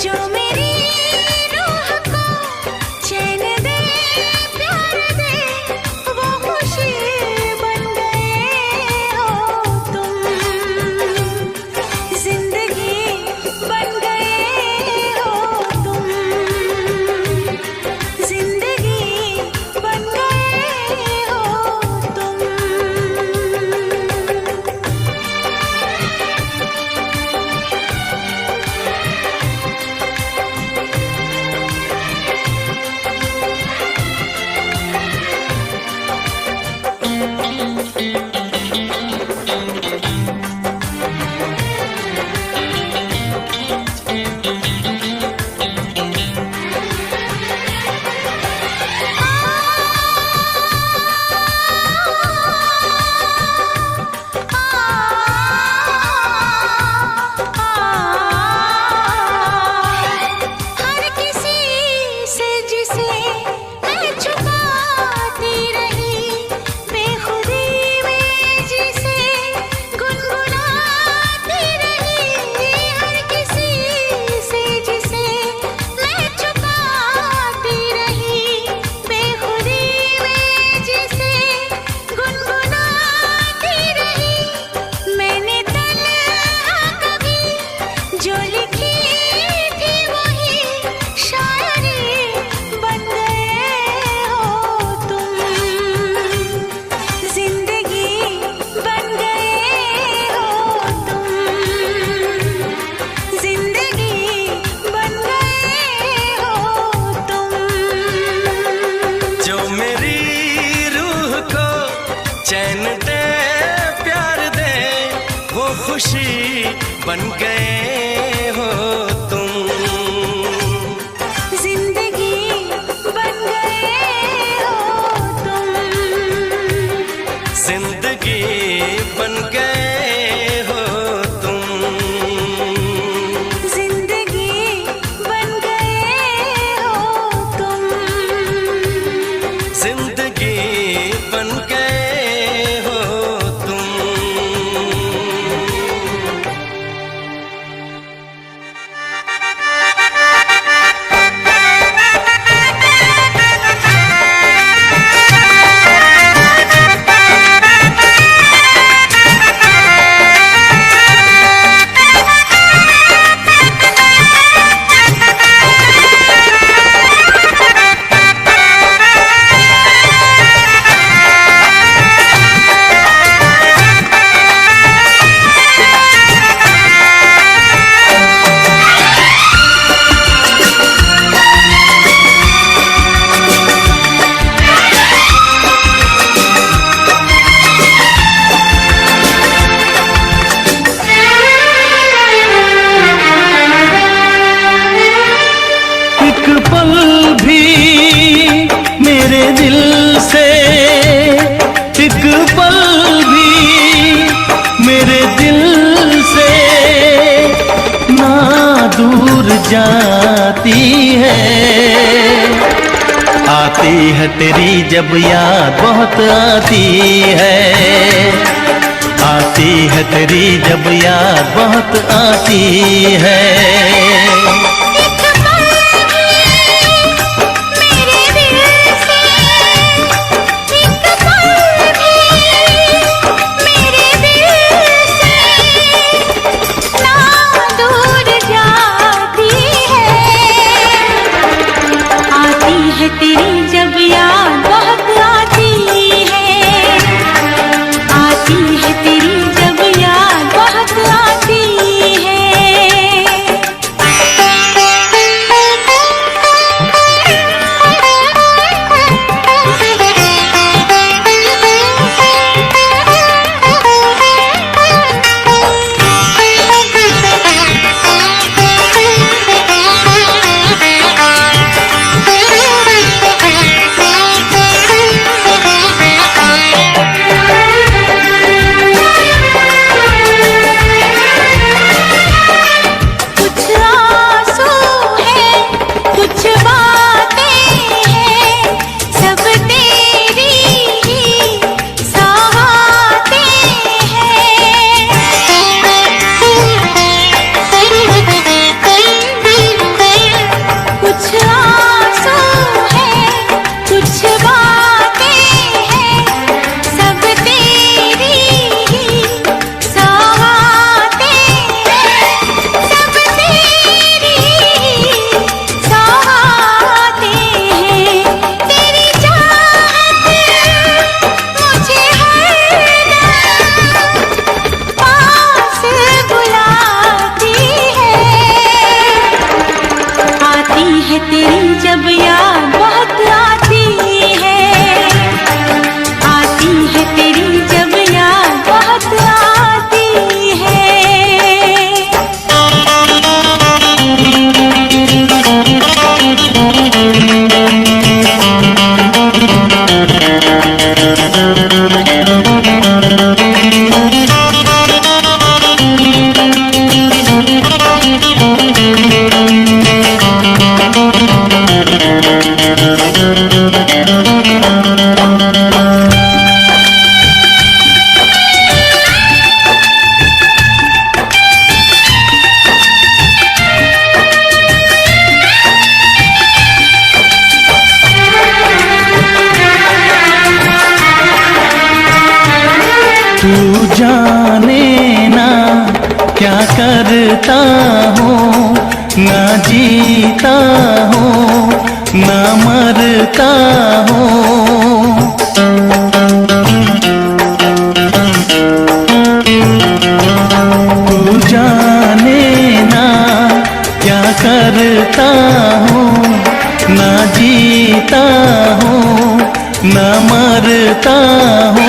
जो मेरी रूह को चैन दे प्यार दे वो खुशी बन गए हो तुम जिंदगी बन गए हो तुम जिंदगी बन गए हो तुम खुशी बन गए हो तुम, जिंदगी बन गए हो तुम, जिंदगी बन गए हो तुम, जिंदगी बन गए हो तुम, जिंदगी बन गए हो तुम। जाती है, आती है तेरी जब याद बहुत आती है, आती है तेरी जब याद बहुत आती है। तेरी जब याद बहुत आती है, आती है तेरी जब याद बहुत आती है। तेरी जब याद बहुत आती है, आती है तेरी जब याद बहुत आती है। तू जाने ना क्या करता हूँ, ना जीता हूँ ना मरता हूँ। तू जाने ना क्या करता हूँ, ना जीता हूँ ना मरता हूँ,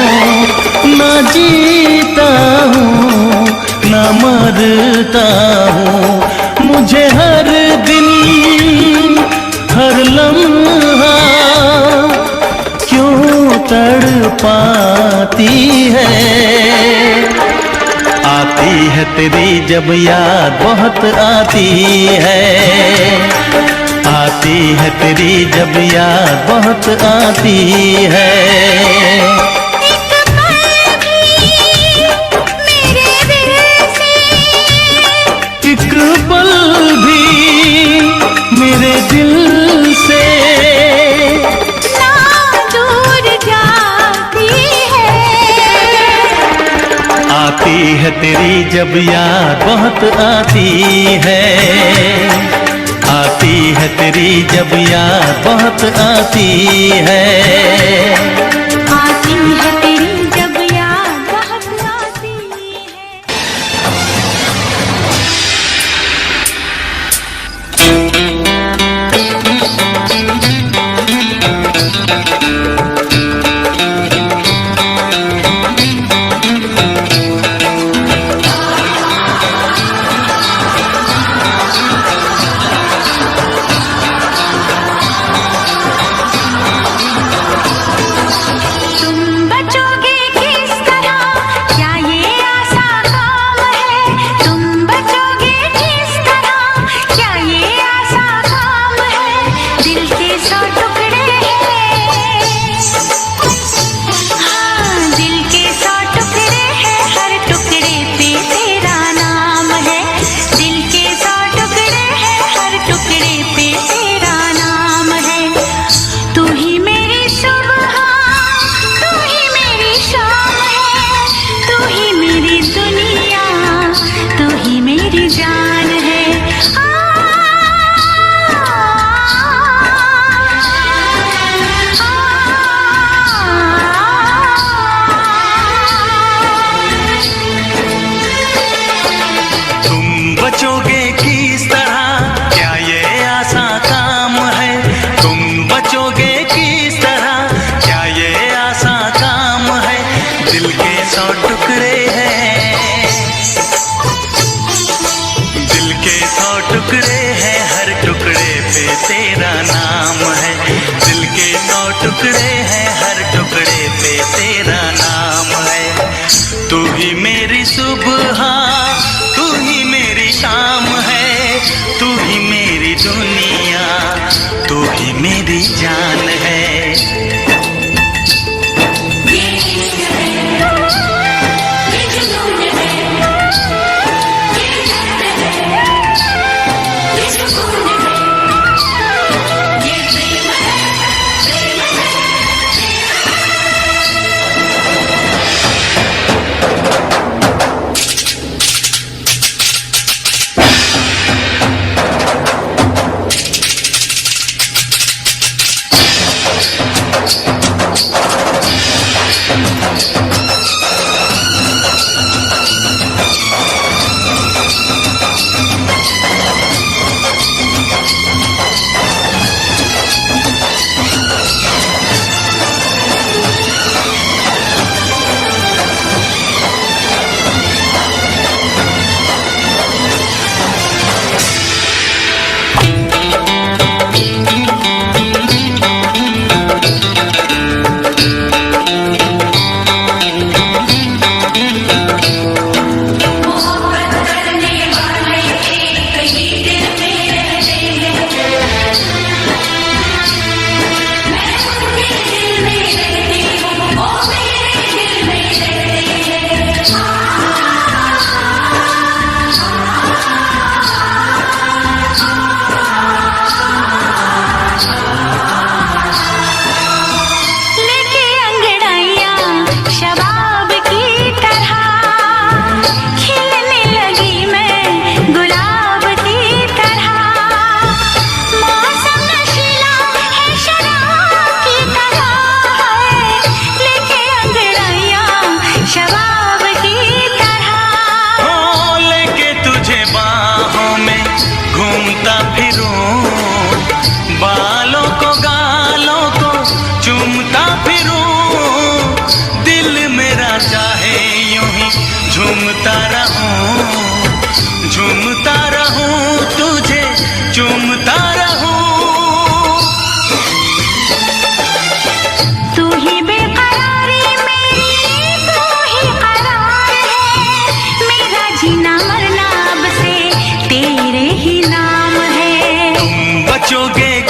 ना जीता हूँ ना मरता हूँ। मुझे हर दिन हर लम्हा क्यों तड़पाती है। आती है तेरी जब याद बहुत आती है, आती है तेरी जब याद बहुत आती है। एक पल भी मेरे दिल से ना दूर जाती है। आती है तेरी जब याद बहुत आती है, आती है तेरी जब याद बहुत आती है। आती है तेरी जब याद बहुत आती है। तुम बचोगे किस तरह, क्या ये आसान काम है। तुम बचोगे किस तरह, क्या ये आसान काम है। दिल के 100 टुकड़े हैं, हाँ दिल के 100 टुकड़े हैं, हर टुकड़े पे तेरा नाम है। दिल के 100 टुकड़े हैं, हर टुकड़े पे तेरा नाम है। तू ही मेरी सुबह, तू ही मेरी शाम है। तू ही मेरी दुनिया, तू ही मेरी जान है। तुम बचोगे किस तरह, क्या ये आसान काम है। तुम बचोगे किस तरह, क्या ये आसान काम है। दिल के 100 टुकड़े हैं, दिल के 100 टुकड़े हैं, हर टुकड़े पे तेरा नाम है। दिल के 100 टुकड़े हैं, हर टुकड़े पे तेरा नाम है। तू ही मेरी सुबह, तू ही मेरी शाम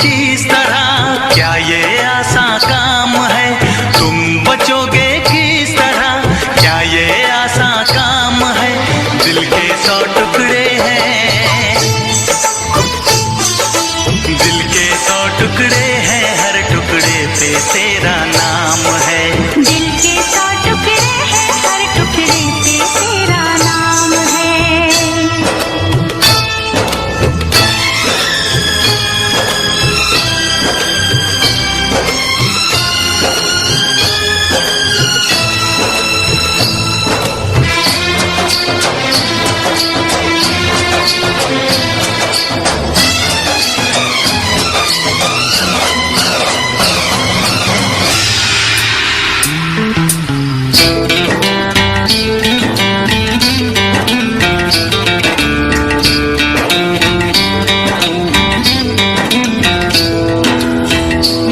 किस तरह, क्या ये आसान काम है? तुम बचोगे किस तरह, क्या ये आसान काम है? दिल के 100 टुकड़े हैं, दिल के 100 टुकड़े हैं, हर टुकड़े पे तेरा नाम है। दिल के 100 टुकड़े हैं, हर टुकड़े पे तेरा नाम है।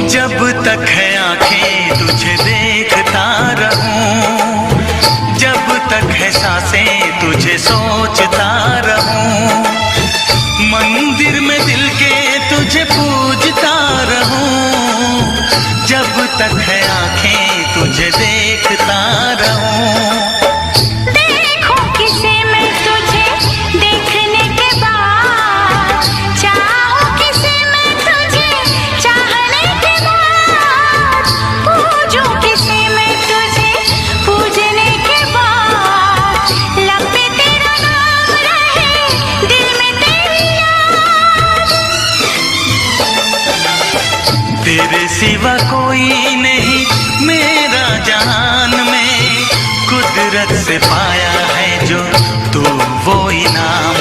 जब तक है आंखें तुझे देखता रहूं, जब तक है सांसें तुझे सोचता रहूं, मंदिर में दिल के तुझे पूजता रहूं, जब तक है आंखें तुझे देखता रहूं। देखो किसे मैं तुझे देखने के बाद, चाहो किसे मैं तुझे चाहने के बाद, पूजो किसे मैं तुझे पूजने के बाद, लब पे तेरा नाम रहे, दिल में तेरी याद। तेरे सिवा कोई नहीं मेरा जहान में, कुदरत से पाया है जो तू वो इनाम